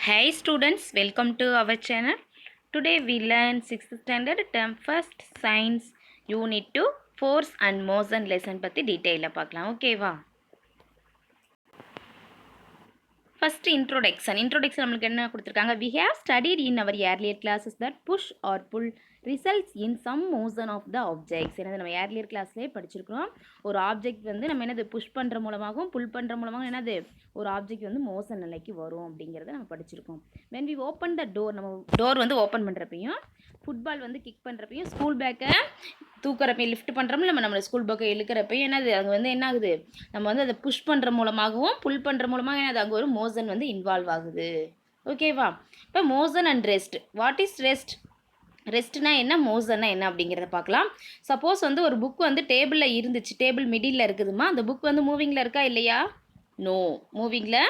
Hi students, welcome to our channel. Today we learn 6th standard term 1st science unit 2 force and motion lesson பத்தி டீடைலா பார்க்கலாம். ஓகேவா? First introduction நம்மளுக்கு என்ன கொடுத்திருக்காங்க? We have studied in our earlier classes that push or pull results in some motion of the objects. என்னது நம்ம earlier classலயே படிச்சிருக்கிறோம். ஒரு ஆப்ஜெக்ட் வந்து நம்ம என்னது புஷ் பண்ணுற மூலமாகவும் புல் பண்ணுற மூலமாகவும் என்னது ஒரு ஆப்ஜெக்ட் வந்து மோஷன் நிலைக்கு வரும் அப்படிங்கிறத நம்ம படிச்சிருக்கோம். when we open the door, நம்ம டோர் வந்து ஓப்பன் பண்ணுறப்பையும் ஃபுட்பால் வந்து கிக் பண்ணுறப்பையும் ஸ்கூல் பேக்கை தூக்கிறப்பையும் லிஃப்ட் பண்ணுறோம்ல நம்ம ஸ்கூல் பேக்கை இழுக்கிறப்பையும் என்னது அங்கே வந்து என்ன ஆகுது, நம்ம வந்து அதை புஷ் பண்ணுற மூலமாகவும் புல் பண்ணுற மூலமாக என்னது அங்கே ஒரு மோஷன் வந்து இன்வால்வ் ஆகுது. ஓகேவா? இப்போ motion and rest. What is rest? ரெஸ்ட்னா என்ன, மோஷன்னா என்ன அப்படிங்கிறத பார்க்கலாம். சப்போஸ் வந்து ஒரு புக் வந்து டேபிளில் இருந்துச்சு, டேபிள் மிடில் இருக்குதுமா, அந்த புக் வந்து மூவிங்கில் இருக்கா இல்லையா? நோ, மூவிங்கில்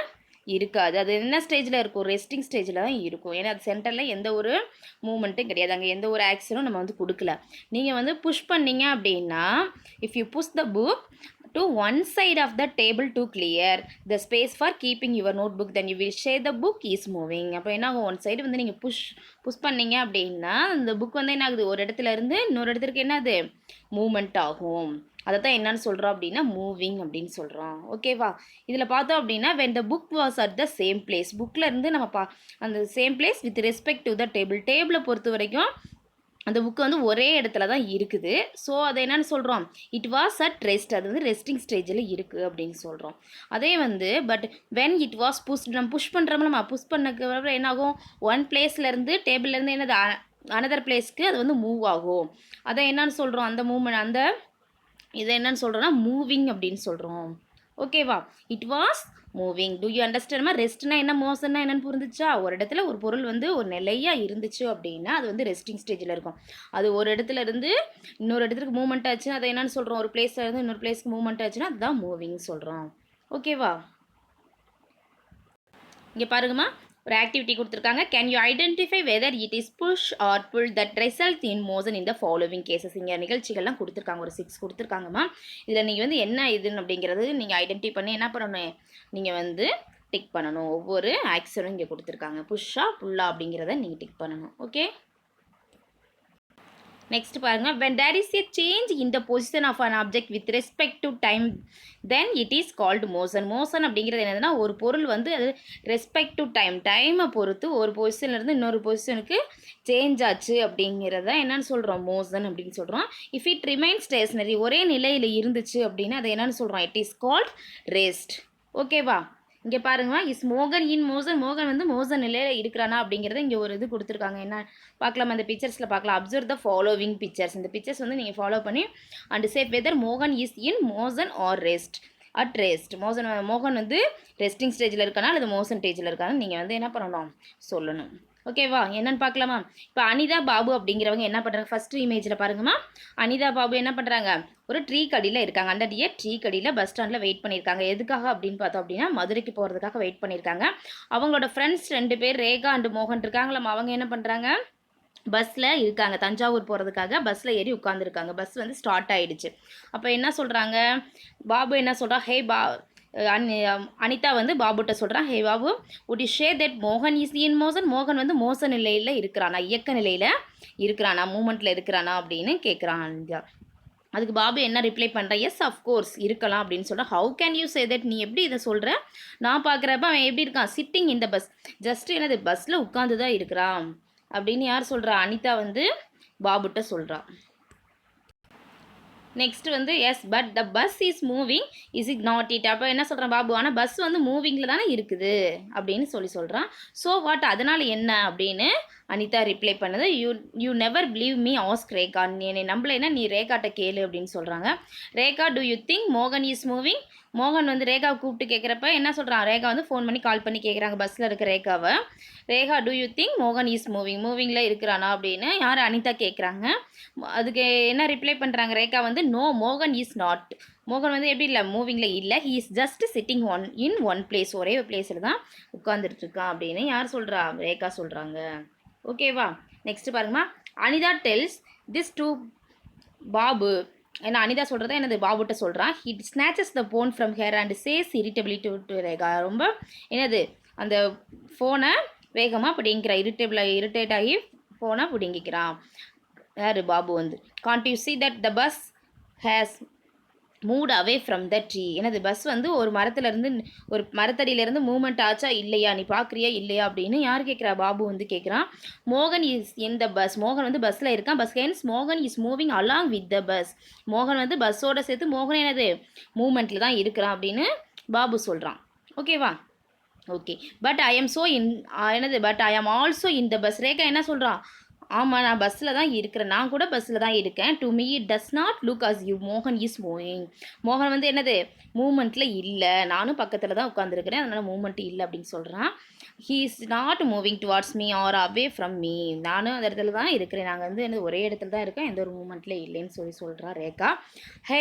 இருக்காது. அது என்ன ஸ்டேஜில் இருக்கும்? ரெஸ்டிங் ஸ்டேஜில் தான் இருக்கும். ஏன்னா அது சென்டரில் எந்த ஒரு மூமெண்ட்டும் கிடையாது, அங்கே எந்த ஒரு ஆக்ஷனும் நம்ம வந்து கொடுக்கல. நீங்கள் வந்து புஷ் பண்ணீங்க அப்படின்னா, if you push the book to one side of the table to clear the space for keeping your notebook, then you will say the book is moving. அப்போ என்ன ஆகும், ஒன் சைடு வந்து நீங்கள் புஷ் பண்ணீங்க அப்படின்னா அந்த புக் வந்து என்ன ஆகுது, ஒரு இடத்துல இருந்து இன்னொரு இடத்துக்கு என்னது மூமெண்ட் ஆகும். அதை தான் என்னன்னு சொல்கிறோம் அப்படின்னா மூவிங் அப்படின்னு சொல்கிறோம். ஓகேவா? இதில் பார்த்தோம் அப்படின்னா when the book was at the same place, புக்கில் இருந்து நம்ம அந்த same place with respect to த டேபிளை பொறுத்த வரைக்கும் அந்த புக்கு வந்து ஒரே இடத்துல தான் இருக்குது. ஸோ அதை என்னென்னு சொல்கிறோம், இட் வாஸ் அட் ரெஸ்ட், அது வந்து ரெஸ்டிங் ஸ்டேஜில் இருக்குது அப்படின்னு சொல்கிறோம். அதே வந்து but when it was push, நம்ம புஷ் பண்ணுறோம்ல, நம்ம புஷ் பண்ணக்கு என்னாகும், ஒன் பிளேஸ்லேருந்து டேபிள்லேருந்து என்னது அனதர் பிளேஸ்க்கு அது வந்து மூவ் ஆகும். அதை என்னன்னு சொல்கிறோம், அந்த மூவ்மெண்ட், அந்த இதை என்னன்னு சொல்கிறோன்னா மூவிங் அப்படின்னு சொல்கிறோம். ஓகேவா? It was moving. Do you understand? ரெஸ்ட்னா என்ன, மோஷன்னா என்னன்னு புரிஞ்சிச்சா? ஒரு இடத்துல ஒரு பொருள் வந்து ஒரு நிலையாக இருந்துச்சு அப்படின்னா அது வந்து ரெஸ்டிங் ஸ்டேஜில் இருக்கும். அது ஒரு இடத்துல இருந்து இன்னொரு இடத்துக்கு மூவ்மெண்ட் ஆச்சுன்னா அதை என்னன்னு சொல்கிறோம், ஒரு பிளேஸில் இருந்து இன்னொரு பிளேஸ்க்கு மூவ்மெண்ட் ஆச்சுன்னா அதுதான் மூவிங் சொல்கிறோம். ஓகேவா? இங்கே பாருங்கம்மா, ஒரு ஆக்டிவிட்டி கொடுத்துருக்காங்க. Can you identify whether it is push or pull that result in motion in the following cases. இங்கே நிகழ்ச்சிகள்லாம் கொடுத்துருக்காங்க, ஒரு 6 கொடுத்துருக்காங்கம்மா. இதில் நீங்கள் வந்து என்ன இதுன்னு அப்படிங்கிறது நீங்கள் ஐடென்டிஃபை பண்ணி என்ன பண்ணணும், நீங்கள் வந்து டிக் பண்ணணும். ஒவ்வொரு ஆக்ஷனும் இங்கே கொடுத்துருக்காங்க, புஷ்ஷா புல்லா அப்படிங்கிறத நீங்கள் டிக் பண்ணணும். ஓகே, நெக்ஸ்ட் பாருங்க. when there is a change in the position of an object with respect to time, then it is called motion. motion அப்படிங்கிறது என்னதுன்னா, ஒரு பொருள் வந்து அது ரெஸ்பெக்ட் டு டைமை பொறுத்து ஒரு பொசிஷன்லேருந்து இன்னொரு பொசிஷனுக்கு சேஞ்ச் ஆச்சு அப்படிங்கிறத என்னன்னு சொல்கிறோம், மோஷன் அப்படின்னு சொல்கிறோம். இஃப் இட் ரிமைன் ஸ்டேஷ்னரி, ஒரே நிலையில் இருந்துச்சு அப்படின்னா அதை என்னன்னு சொல்கிறோம், இட் இஸ் கால்ட் ரெஸ்ட். ஓகேவா? இங்கே பாருங்கம்மா, இஸ் மோகன் இன் மோஷன், மோகன் வந்து மோஷன் நிலையில் இருக்கிறானா அப்படிங்கிறத இங்கே ஒரு இது கொடுத்துருக்காங்க. என்ன பார்க்கலாம், அந்த பிக்சர்ஸில் பார்க்கலாம். Observe the following pictures. இந்த பிக்சர்ஸ் வந்து நீங்கள் ஃபாலோ பண்ணி அண்ட் சே வெதர் மோகன் is in motion R rest. At rest, மோகன் வந்து ரெஸ்டிங் ஸ்டேஜில் இருக்கானா அல்லது மோஷன் ஸ்டேஜில் இருக்கான்னு நீங்கள் வந்து என்ன பண்ணணும், சொல்லணும். ஓகேவா? என்னென்னு பார்க்கலாமா? இப்போ அனிதா பாபு அப்படிங்கிறவங்க என்ன பண்ணுறாங்க, ஃபஸ்ட்டு இமேஜில் பாருங்கம்மா. அனிதா பாபு என்ன பண்ணுறாங்க, ஒரு ட்ரீ கடியில் இருக்காங்க. அந்த ட்ரீ கடியில் பஸ் ஸ்டாண்டில் வெயிட் பண்ணியிருக்காங்க. எதுக்காக அப்படின்னு பார்த்தோம் அப்படின்னா மதுரைக்கு போகிறதுக்காக வெயிட் பண்ணியிருக்காங்க. அவங்களோட ஃப்ரெண்ட்ஸ் 2 பேர் ரேகா அண்டு மோகன் இருக்காங்களாம்மா. அவங்க என்ன பண்ணுறாங்க, பஸ்ஸில் இருக்காங்க, தஞ்சாவூர் போகிறதுக்காக பஸ்ஸில் ஏறி உட்காந்துருக்காங்க. பஸ் வந்து ஸ்டார்ட் ஆகிடுச்சு. அப்போ என்ன சொல்கிறாங்க, பாபு என்ன சொல்கிறா, ஹே அனிதா வந்து பாபுட்ட சொல்கிறான், hey Babu, would you share that மோகன் இஸ் இன் மோஷன், மோகன் வந்து மோச நிலையில் இருக்கிறானா, இயக்க நிலையில் இருக்கிறானா, மூமெண்ட்டில் இருக்கிறானா அப்படின்னு கேட்குறான் அனிதா. அதுக்கு பாபு என்ன ரிப்ளை பண்ணுறேன், எஸ் அஃப்கோர்ஸ் இருக்கலாம் அப்படின்னு சொல்கிறேன். How can you say that, நீ எப்படி இதை சொல்கிற, நான் பார்க்குறப்ப அவன் எப்படி இருக்கான், சிட்டிங் இந்த பஸ், ஜஸ்ட் என்னது பஸ்ஸில் உட்காந்து தான் இருக்கிறான் அப்படின்னு யார் சொல்கிறா, அனிதா வந்து பாபுட்ட சொல்கிறான். நெக்ஸ்ட் வந்து yes but the bus is moving, is it not it. அப்போ என்ன சொல்கிறான் பாபு, ஆனால் பஸ் வந்து மூவிங்கில் தானே இருக்குது அப்படின்னு சொல்கிறான். ஸோ வாட், அதனால் என்ன அப்படின்னு அனிதா ரிப்ளை பண்ணது, you never believe me ask Rekha, நீ என்னை நம்பலைன்னா நீ ரேகாட்ட கேளு அப்படின்னு சொல்கிறாங்க. ரேகா, டு யூ திங்க் மோகன் இஸ் மூவிங், மோகன் வந்து ரேகாவை கூப்பிட்டு கேட்குறப்ப என்ன சொல்கிறான், ரேகா வந்து ஃபோன் பண்ணி கால் பண்ணி கேட்குறாங்க பஸ்ஸில் இருக்க ரேகாவை. ரேகா, டு யூ திங்க் மோகன் இஸ் மூவிங்கில் இருக்கிறானா அப்படின்னு யார், அனிதா கேட்குறாங்க. அதுக்கு என்ன ரிப்ளை பண்ணுறாங்க ரேகா வந்து, நோ மோகன் இஸ் நாட், மோகன் வந்து எப்படி இல்லை மூவிங்கில் இல்லை, he is just sitting in one place, ஒரே பிளேஸில் தான் உட்காந்துட்ருக்கான் அப்படின்னு யார் சொல்கிறா, ரேகா சொல்கிறாங்க. ஓகேவா? நெக்ஸ்ட் பாருங்கம்மா. Anita tells this to Babu, ஏன்னா அனிதா சொல்கிறத என்னது பாபுட்ட சொல்கிறான். He snatches the phone from her and says irritability to Rekha, ரொம்ப என்னது அந்த ஃபோனை வேகமாக பிடிங்கிக்கிறான், இரிட்டேட் ஆகி ஃபோனை பிடுங்கிக்கிறான். யார் பாபு வந்து. Gantt you see that the bus has mood away from the tree. எனது பஸ் வந்து ஒரு மரத்துலேருந்து ஒரு மரத்தடியிலேருந்து மூவ்மெண்ட் ஆச்சா இல்லையா, நீ பார்க்குறியா இல்லையா அப்படின்னு யார் கேட்குறா, பாபு வந்து கேட்குறான். மோகன் இஸ் இன் த பஸ். மோகன் வந்து பஸ்ஸில் இருக்கான். பஸ் ஹென்ஸ் மோகன் is moving along with the bus. மோகன் வந்து பஸ்ஸோட சேர்த்து மோகன் எனது மூமெண்ட்டில் தான் இருக்கிறான் அப்படின்னு பாபு சொல்கிறான். ஓகேவா? Okay. But I am so but I am also in the bus. Rekha என்ன சொல்கிறான், ஆமாம் நான் பஸ்ஸில் தான் இருக்கிறேன், நான் கூட பஸ்ஸில் தான் இருக்கேன். To me it does not look as you மோகன் இஸ் மூவிங். மோகன் வந்து என்னது மூமெண்ட்டில் இல்லை, நானும் பக்கத்தில் தான் உட்காந்துருக்கிறேன், அதனால் மூமெண்ட் இல்லை அப்படின்னு சொல்கிறான். He is not moving towards me or away from me. நானும் அந்த இடத்துல தான் இருக்கிறேன், நாங்கள் வந்து என்ன ஒரே இடத்துல தான் இருக்கேன், எந்த ஒரு மூமெண்ட்டில் இல்லைன்னு சொல்கிறா ரேகா. ஹே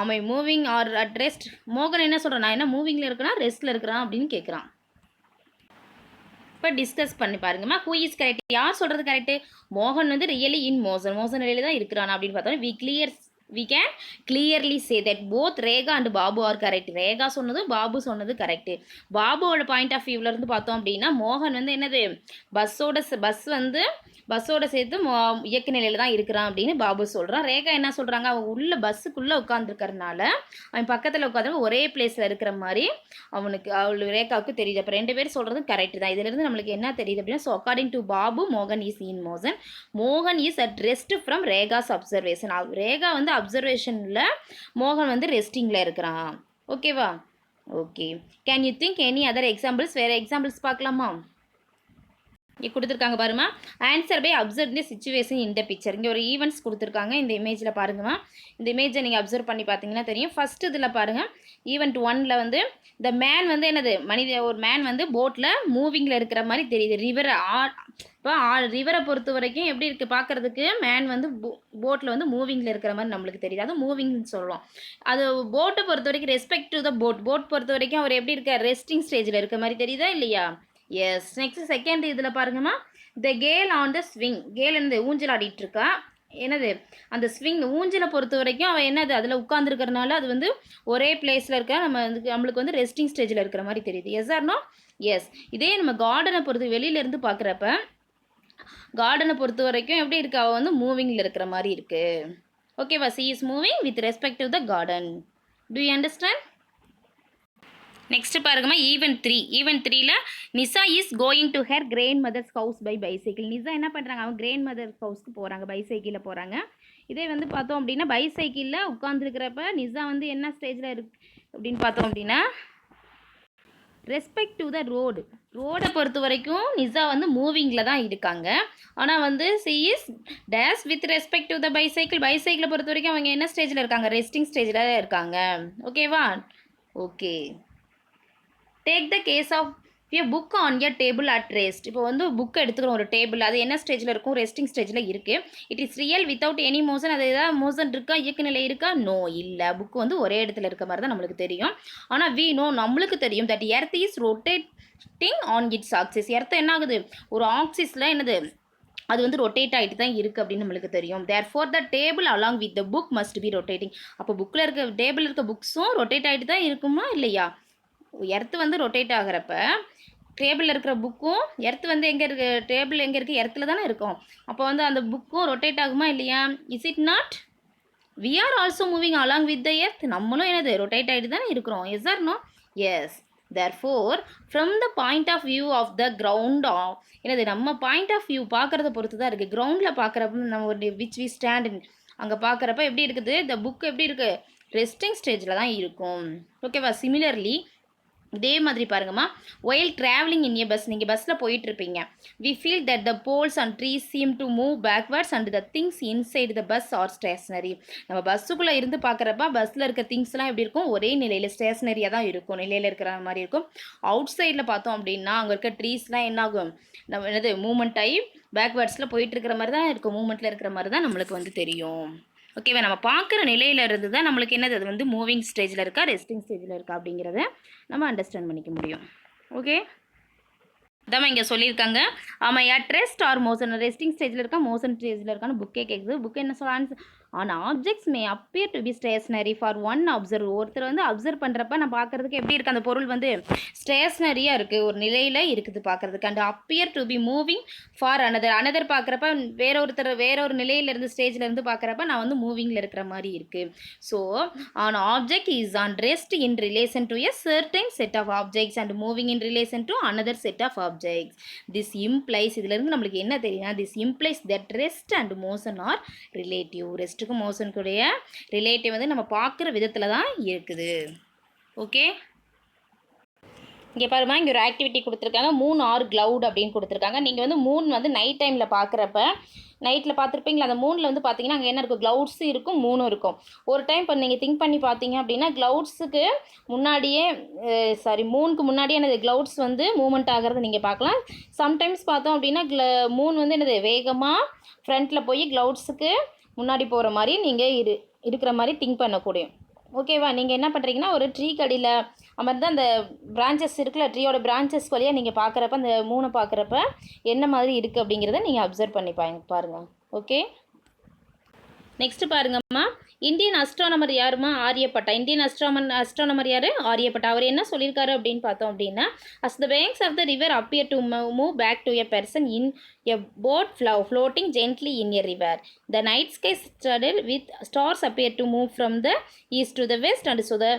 ஆமை மூவிங் ஆர் அட் ரெஸ்ட். மோகன் என்ன சொல்கிறான், நான் என்ன மூவிங்கில் இருக்கிறேன் ரெஸ்ட்டில் இருக்கிறான் அப்படின்னு கேட்குறான். இப்போ டிஸ்கஸ் பண்ணி பாருங்கம்மா. ஹூ இஸ் கரெக்ட், யார் சொல்கிறது கரெக்டு? மோகன் வந்து ரியலி இன் மோசன் நிலையில் தான் இருக்கிறான் அப்படின்னு பார்த்தோன்னா we can clearly say that both Rekha and Babu are correct. Rekha சொன்னது பாபு சொன்னது கரெக்டு. பாபுவோட பாயிண்ட் ஆஃப் வியூவிலேருந்து பார்த்தோம் அப்படின்னா மோகன் வந்து என்னது பஸ்ஸோட சேர்த்து இயக்க நிலையில் தான் இருக்கிறான் அப்படின்னு பாபு சொல்கிறான். ரேகா என்ன சொல்கிறாங்க, அவன் உள்ள பஸ்ஸுக்குள்ளே உட்காந்துருக்கறனால அவன் பக்கத்தில் உட்காந்து ஒரே பிளேஸில் இருக்கிற மாதிரி ரேகாவுக்கு தெரியுது. அப்போ ரெண்டு பேரும் சொல்கிறது கரெக்ட் தான். இதிலிருந்து நம்மளுக்கு என்ன தெரியுது அப்படின்னா, ஸோ அக்கார்டிங் டு பாபு மோகன் இஸ் இன் மோசன். மோகன் is at rest from Rekha's observation. Rekha வந்து அப்சர்வேஷனில், மோகன் வந்து ரெஸ்டிங்கில் இருக்கிறான். ஓகேவா? Okay. Can you think any other examples? வேறு எக்ஸாம்பிள்ஸ் பார்க்கலாமா? இங்கே கொடுத்துருக்காங்க பாருமா. Answer by observe the situation இந்த பிக்சர். இங்கே ஒரு ஈவெண்ட்ஸ் கொடுத்துருக்காங்க இந்த இமேஜில் பாருங்கம்மா. இந்த இமேஜை நீங்கள் அப்சர்வ் பண்ணி பார்த்தீங்கன்னா தெரியும். ஃபஸ்ட்டு இதில் பாருங்கள், ஈவெண்ட் 1ல் வந்து இந்த மேன் வந்து என்னது ஒரு மேன் வந்து போட்டில் மூவிங்கில் இருக்கிற மாதிரி தெரியுது. இப்போ ரிவரை பொறுத்த வரைக்கும் எப்படி இருக்குது பார்க்குறதுக்கு, மேன் வந்து போட்டில் வந்து மூவிங்கில் இருக்கிற மாதிரி நம்மளுக்கு தெரியுது. அது மூவிங்னு சொல்லுவோம். அது போட்டை பொறுத்த வரைக்கும் ரெஸ்பெக்ட் டு த போட் பொறுத்த வரைக்கும் அவர் எப்படி இருக்க, ரெஸ்டிங் ஸ்டேஜில் இருக்க மாதிரி தெரியுதா இல்லையா? எஸ். நெக்ஸ்ட் செகண்ட் இதில் பாருங்கம்மா, the girl on the swing. Girl வந்து ஊஞ்சல் ஆடிட்டு இருக்கா. என்னது அந்த ஸ்விங் ஊஞ்சலை பொறுத்த வரைக்கும் அவன் என்னது அதில் உட்காந்துருக்கிறனால அது வந்து ஒரே பிளேஸில் இருக்க நம்மளுக்கு வந்து ரெஸ்டிங் ஸ்டேஜில் இருக்கிற மாதிரி தெரியுது. Yes or no? எஸ். இதே நம்ம கார்டனை பொறுத்து வெளியிலேருந்து பார்க்குறப்ப கார்டனை பொறுத்த வரைக்கும் எப்படி இருக்கு, அவள் வந்து மூவிங்கில் இருக்கிற மாதிரி இருக்குது. ஓகேவா? She is moving with respect to the garden. Do you understand? Next பாருங்கம்மா, ஈவெண்ட் 3ல Nisha is going to her grandmother's house by bicycle. Nisha என்ன பண்ணுறாங்க, அவங்க கிராண்ட் மதர்ஸ் ஹவுஸ்க்கு போகிறாங்க, பைசைக்கிளில் போகிறாங்க. இதே வந்து பார்த்தோம் அப்படின்னா பைசைக்கிளில் உட்காந்துருக்கிறப்ப நிசா வந்து என்ன ஸ்டேஜில் இருக்கு அப்படின்னு பார்த்தோம் அப்படின்னா ரெஸ்பெக்ட் டு த ரோடை பொறுத்த வரைக்கும் நிசா வந்து மூவிங்கில் தான் இருக்காங்க. ஆனால் வந்து she is stays with respect to the பைசைக்கிளை பொறுத்த வரைக்கும் அவங்க என்ன ஸ்டேஜில் இருக்காங்க, ரெஸ்டிங் ஸ்டேஜில் இருக்காங்க. ஓகேவா? Okay. Take the case of a book on your table at rest. இப்போ வந்து புக் எடுத்துக்கிறோம் ஒரு டேபிள், அது என்ன ஸ்டேஜில் இருக்கும், ரெஸ்டிங் ஸ்டேஜில் இருக்குது. It is real without any motion. அது ஏதாவது மோஷன் இருக்கா, இயக்க நிலை இருக்கா? நோ, இல்லை. புக்கு வந்து ஒரே இடத்துல இருக்க மாதிரி தான் நம்மளுக்கு தெரியும். ஆனால் வி நோ, நம்மளுக்கு தெரியும் that earth is rotating on it's axis. Earth என்ன ஆகுது, ஒரு ஆக்சிஸில் என்னது அது வந்து ரொட்டேட் ஆகிட்டு தான் இருக்குது அப்படின்னு நம்மளுக்கு தெரியும். Therefore the table along with the book must be rotating. அப்போ புக்கில் இருக்க டேபிள் இருக்க புக்ஸும் ரொட்டேட் ஆகிட்டு தான் இருக்குமா இல்லையா? எர்த்து வந்து ரொட்டேட் ஆகிறப்ப டேபிளில் இருக்கிற புக்கும், எர்த்து வந்து எங்கே இருக்குது, டேபிள் எங்கே இருக்குது, எர்த்தில் தானே இருக்கும். அப்போ வந்து அந்த புக்கும் ரொட்டேட் ஆகுமா இல்லையா? Is it not? We are also moving along with the earth. நம்மளும் என்னது ரொட்டேட் ஆகிட்டு தானே இருக்கிறோம். Yes or no? Yes. Therefore from the point of view of the ground என்னது நம்ம பாயிண்ட் ஆஃப் வியூ பார்க்குறத பொறுத்து தான் இருக்குது. கிரவுண்டில் பார்க்குறப்ப நம்ம ஒரு விச் வி ஸ்டாண்ட் அங்கே பார்க்குறப்ப எப்படி இருக்குது, த புக் எப்படி இருக்குது, ரெஸ்டிங் ஸ்டேஜில் தான் இருக்கும். ஓகேவா? சிமிலர்லி இதே மாதிரி பாருங்கம்மா, while travelling in a bus. நீங்கள் பஸ்ஸில் போயிட்டுருப்பீங்க. We feel that the poles and trees seem to move backwards and the things inside the bus are stationary. நம்ம பஸ்ஸுக்குள்ளே இருந்து பார்க்குறப்ப பஸ்ஸில் இருக்க திங்ஸ்லாம் எப்படி இருக்கும், ஒரே நிலையில் ஸ்டேஷ்னரியாக தான் இருக்கும், நிலையில் இருக்கிற மாதிரி இருக்கும். அவுட் சைடில் பார்த்தோம் அப்படின்னா அங்கே இருக்க ட்ரீஸ்லாம் என்ன ஆகும், நம்ம என்னது மூமெண்ட் ஆகி பேக்வேர்ட்ஸில் போயிட்டு இருக்கிற மாதிரி தான் இருக்கும், மூமெண்ட்டில் இருக்கிற மாதிரி தான் நம்மளுக்கு வந்து தெரியும். ஓகேவா? நம்ம பார்க்குற நிலையில் இருந்து தான் நம்மளுக்கு என்னது அது வந்து மூவிங் ஸ்டேஜில் இருக்கா, ரெஸ்டிங் ஸ்டேஜில் இருக்கா அப்படிங்கிறத நம்ம அண்டர்ஸ்டாண்ட் பண்ணிக்க முடியும். ஓகே, இதான் இங்கே சொல்லியிருக்காங்க. ஆமாம், at rest or motion, resting ஸ்டேஜில் இருக்கா மோஷன் ஸ்டேஜில் இருக்கான்னு புக்கே கேட்குது. புக்கு என்ன சொல்ல on objects May appear to be stationary for one observer. ஒருத்தர் வந்து அப்சர்வ் பண்ணுறப்ப நான் பார்க்குறதுக்கு எப்படி இருக்குது அந்த பொருள் வந்து ஸ்டேஷ்னரியாக இருக்குது, ஒரு நிலையில் இருக்குது பார்க்குறதுக்கு. And appear to be moving for another பார்க்குறப்ப வேற ஒரு நிலையிலேருந்து ஸ்டேஜ்லேருந்து பார்க்குறப்ப நான் வந்து மூவிங்கில் இருக்கிற மாதிரி இருக்குது. So an object is on rest in relation to a certain set of objects and moving in relation to another set of objects. This implies, இதிலிருந்து நம்மளுக்கு என்ன தெரியும்னா, this implies that rest and motion are relative. ரெஸ்ட்டுக்கும் மோஷனுக்குடைய relative வந்து நம்ம பார்க்குற விதத்தில் தான் இருக்குது. ஓகே, இங்கே பாருமா, இங்கே ஒரு ஆக்டிவிட்டி கொடுத்துருக்காங்க. மூன் ஆர் க்ளவுட் அப்படின்னு கொடுத்துருக்காங்க. நீங்கள் வந்து மூன் வந்து நைட் டைமில் பார்க்குறப்ப, நைட்டில் பார்த்துருப்பீங்களா, அந்த மூனில் வந்து பார்த்தீங்கன்னா அங்கே என்ன இருக்கும், க்ளவுட்ஸும் இருக்கும், மூணும் இருக்கும். ஒரு டைம் இப்போ நீங்கள் திங்க் பண்ணி பார்த்தீங்க அப்படின்னா, க்ளவுட்ஸுக்கு முன்னாடியே மூனுக்கு முன்னாடியே என்னது க்ளவுட்ஸ் வந்து மூவ்மெண்ட் ஆகிறது நீங்கள் பார்க்கலாம். சம்டைம்ஸ் பார்த்தோம் அப்படின்னா மூன் வந்து என்னது வேகமாக ஃப்ரண்ட்டில் போய் க்ளவுட்ஸுக்கு முன்னாடி போகிற மாதிரி நீங்கள் இருக்கிற மாதிரி திங்க் பண்ணக்கூடிய. ஓகேவா, நீங்கள் என்ன பண்ணுறீங்கன்னா, ஒரு ட்ரீ கடியில் அமர்ந்து அந்த பிரான்ச்சஸ் இருக்குல்ல, ட்ரீயோட பிரான்ச்சஸ் வழியாக நீங்கள் பார்க்குறப்ப அந்த மூணை பார்க்குறப்ப என்ன மாதிரி இருக்குது அப்படிங்கிறத நீங்கள் அப்சர்வ் பண்ணி பாருங்கள். ஓகே, நெக்ஸ்ட்டு பாருங்கம்மா, இந்தியன் அஸ்ட்ரானமர் யாருமா, ஆரியப்பட்டா. இந்தியன் அஸ்ட்ரானமர் யார், ஆரியப்பட்டா. அவர் என்ன சொல்லியிருக்காரு அப்படின்னு பார்த்தோம் அப்படின்னா, as the banks of the river appear to move back to a person in a boat floating gently in a river. The night sky studded with stars appear to move from the east to the west and so the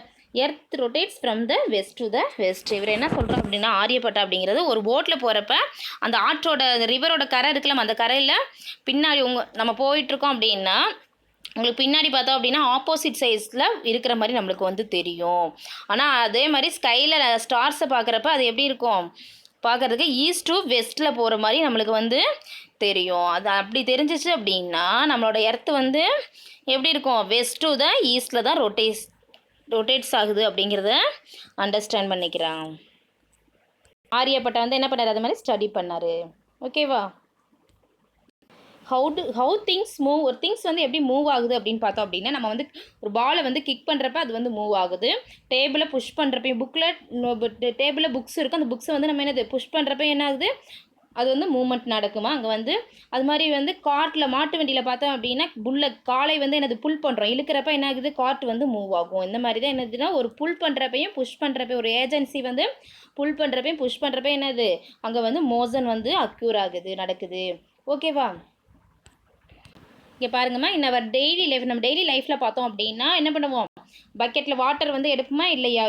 earth rotates from the west to the west. இவர் என்ன சொல்கிறோம் அப்படின்னா, ஆரியப்பட்டா அப்படிங்கிறது ஒரு போட்டில் போகிறப்ப அந்த ஆற்றோட ரிவரோட கரை இருக்கலாம், அந்த கரையில் பின்னாடி நம்ம போயிட்டுருக்கோம் அப்படின்னா உங்களுக்கு பின்னாடி பார்த்தோம் அப்படின்னா ஆப்போசிட் சைஸில் இருக்கிற மாதிரி நம்மளுக்கு வந்து தெரியும். ஆனால் அதே மாதிரி ஸ்கையில் ஸ்டார்ஸை பார்க்குறப்ப அது எப்படி இருக்கும், பார்க்குறதுக்கு ஈஸ்ட் டு வெஸ்ட்டில் போகிற மாதிரி நம்மளுக்கு வந்து தெரியும். அது அப்படி தெரிஞ்சிச்சு அப்படின்னா நம்மளோட எர்த்து வந்து எப்படி இருக்கும், வெஸ்ட் டு த ஈஸ்டில் தான் ரொட்டேட்ஸ் ஆகுது அப்படிங்கிறத அண்டர்ஸ்டாண்ட் பண்ணிக்கிறான். ஆரியப்பட்டா வந்து என்ன பண்ணார், அது மாதிரி ஸ்டடி பண்ணார். ஓகேவா, ஹவு திங்ஸ் மூவ், ஒரு திங்ஸ் வந்து எப்படி மூவ் ஆகுது அப்படின்னு பார்த்தோம் அப்படின்னா, நம்ம வந்து ஒரு பாலை வந்து கிக் பண்ணுறப்ப அது வந்து மூவ் ஆகுது. டேபிளை புஷ் பண்ணுறப்பையும் டேபிளில் புக்ஸ் இருக்குது, அந்த புக்ஸை வந்து நம்ம என்னது புஷ் பண்ணுறப்ப என்ன ஆகுது, அது வந்து மூவ்மெண்ட் நடக்குமா. அங்கே வந்து அது மாதிரி வந்து காட்டில் மாட்டு வண்டியில் பார்த்தோம் அப்படின்னா காலை வந்து என்னது புல் பண்ணுறோம், இழுக்கிறப்ப என்ன ஆகுது, காட் வந்து மூவ் ஆகும். இந்த மாதிரி தான் என்னதுன்னா, ஒரு புல் பண்ணுறப்பையும் புஷ் பண்ணுறப்ப, ஒரு ஏஜென்சி வந்து புல் பண்ணுறப்பையும் புஷ் பண்ணுறப்ப என்னது அங்கே வந்து மோஷன் வந்து அக்யூர் ஆகுது, நடக்குது. ஓகேவா, இங்கே பாருங்கம்மா, அவர் டெய்லி லைஃப், நம்ம டெய்லி லைஃப்பில் பார்த்தோம் அப்படின்னா என்ன பண்ணுவோம், பக்கெட்டில் வாட்டர் வந்து எடுப்போமா இல்லையா,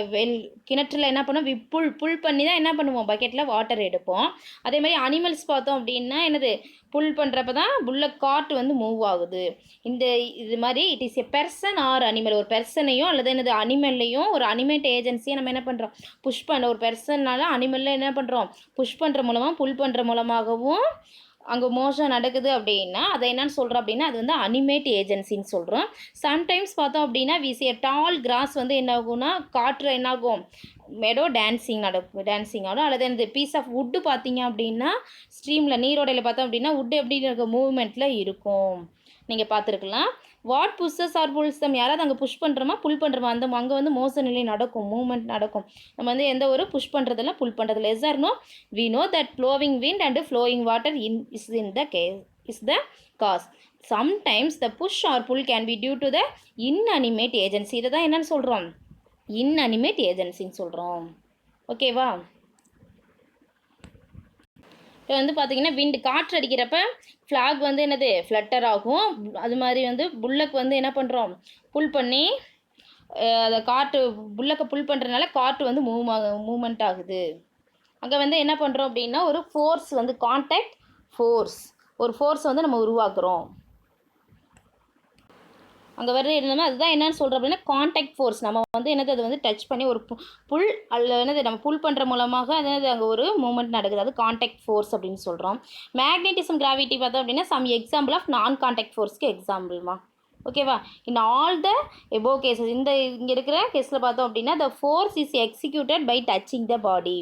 கிணற்றில் என்ன பண்ணுவோம், புல் பண்ணி தான் என்ன பண்ணுவோம், பக்கெட்டில் வாட்டர் எடுப்போம். அதே மாதிரி அனிமல்ஸ் பார்த்தோம் அப்படின்னா என்னது, புல் பண்ணுறப்ப தான் காட் வந்து மூவ் ஆகுது. இது மாதிரி it is a person or animal, ஒரு பெர்சனையும் அல்லது என்னது அனிமல்லையும் ஒரு அனிமேட் ஏஜென்சியை நம்ம என்ன பண்ணுறோம், புஷ் பண்ண, ஒரு பெர்சனால அனிமலில் என்ன பண்ணுறோம், புஷ் பண்ணுற மூலமாக புல் பண்ணுற மூலமாகவும் அங்கே மோஷன் நடக்குது அப்படின்னா அதை என்னன்னு சொல்கிறோம் அப்படின்னா, அது வந்து அனிமேட் ஏஜென்சின்னு சொல்கிறோம். சம்டைம்ஸ் பார்த்தோம் அப்படின்னா வீசிய டால் கிராஸ் வந்து என்ன ஆகும்னா, காற்று என்னாகும், மெடோ டான்சிங் ஆகும். அல்லது இந்த பீஸ் ஆஃப் வுட்டு பார்த்தீங்க அப்படின்னா, ஸ்ட்ரீமில் நீரோடையில் பார்த்தோம் அப்படின்னா வுட்டு எப்படி இருக்க மூவ்மெண்ட்டில் இருக்கும், நீங்கள் பார்த்துருக்கலாம். வாட் புஷ்ஷஸ் ஆர் புல்ஸ், நம்ம யாராவது அங்கே புஷ் பண்ணுறோமா புல் பண்ணுறோமா, அங்கே வந்து மோஷன் நிலை நடக்கும், மூவ்மெண்ட் நடக்கும். நம்ம வந்து எந்த ஒரு புஷ் பண்ணுறதில்ல புல் பண்ணுறதில்ல. Yes or no, we know that flowing wind and flowing water is the cause. Sometimes the push or pull can be due to the inanimate agency. இதை தான் என்னன்னு சொல்கிறோம், இன்அனிமேட் ஏஜென்சின்னு சொல்கிறோம். ஓகேவா, இப்போ வந்து பார்த்தீங்கன்னா விண்டு காற்று அடிக்கிறப்ப ஃப்ளாக் வந்து என்னது ஃப்ளட்டர் ஆகும். அது மாதிரி வந்து புல்லக்கு வந்து என்ன பண்ணுறோம், புல் பண்ணி அதை புல்லக்கை புல் பண்ணுறதுனால காற்று வந்து மூவ்மெண்ட் ஆகுது. அங்கே வந்து என்ன பண்ணுறோம் அப்படின்னா, ஒரு ஃபோர்ஸ் வந்து கான்டாக்ட் ஃபோர்ஸ், ஒரு ஃபோர்ஸ் வந்து நம்ம உருவாக்குறோம். அங்கே வர்றது என்னன்னா, அதுதான் என்னன்னு சொல்கிறோம் அப்படின்னா கான்டாக்ட் ஃபோர்ஸ். நம்ம வந்து என்னது அது வந்து டச் பண்ணி ஒரு புல் அல்ல என்னது நம்ம புல் பண்ணுற மூலமாக அது என்னது அங்கே ஒரு மூவ்மெண்ட் நடக்குது, அது கான்டாக்ட் ஃபோர்ஸ் அப்படின்னு சொல்கிறோம். மேக்னெட்டிசம் கிராவிட்டி பார்த்தோம் அப்படின்னா சம் எக்ஸாம்பிள் ஆஃப் நான் கான்டாக்ட் ஃபோர்ஸ்க்கு எக்ஸாம்பிள்மா. ஓகேவா, in all the above cases, இங்கே இருக்கிற கேஸில் பார்த்தோம் அப்படின்னா the force is executed by touching the body.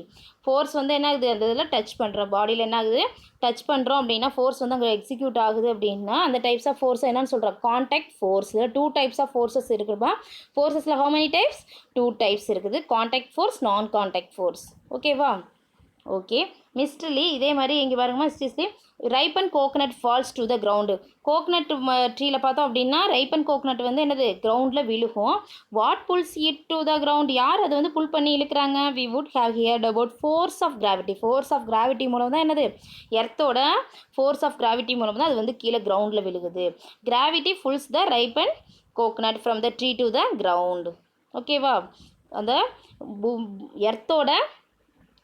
Force வந்து என்ன ஆகுது, அந்த இதில் டச் பண்ணுறோம், பாடியில் என்ன ஆகுது டச் பண்ணுறோம் அப்படின்னா ஃபோர்ஸ் வந்து அங்கே எக்ஸிக்யூட் ஆகுது அப்படின்னா அந்த டைப்ஸ் ஆஃப் ஃபோர்ஸ் என்னன்னு சொல்கிறோம், contact force. 2 types of forces இருக்குதுப்பா. ஃபோர்ஸஸில் ஹவு மெனி டைப்ஸ், 2 டைப்ஸ் இருக்குது, contact force, non contact force. ஓகேவா, ஓகே. மிஸ்ட்லி இதே மாதிரி இங்கே பாருங்கம்மா mostly ripen coconut falls to the ground. Coconut ட்ரீயில் பார்த்தோம் அப்படின்னா ரைப்பன் கோகனட் வந்து என்னது கிரவுண்டில் விழுகும். What pulls it to the ground, யார் அதை வந்து புல் பண்ணி இழுக்கிறாங்க? We would have heard about force of gravity. Force of gravity மூலம் தான் என்னது எர்த்தோட ஃபோர்ஸ் ஆஃப் கிராவிட்டி மூலம் தான் அது வந்து கீழே கிரவுண்டில் விழுகுது. Gravity fools the ripen coconut from the tree to the ground. ஓகேவா? அந்த எர்த்தோட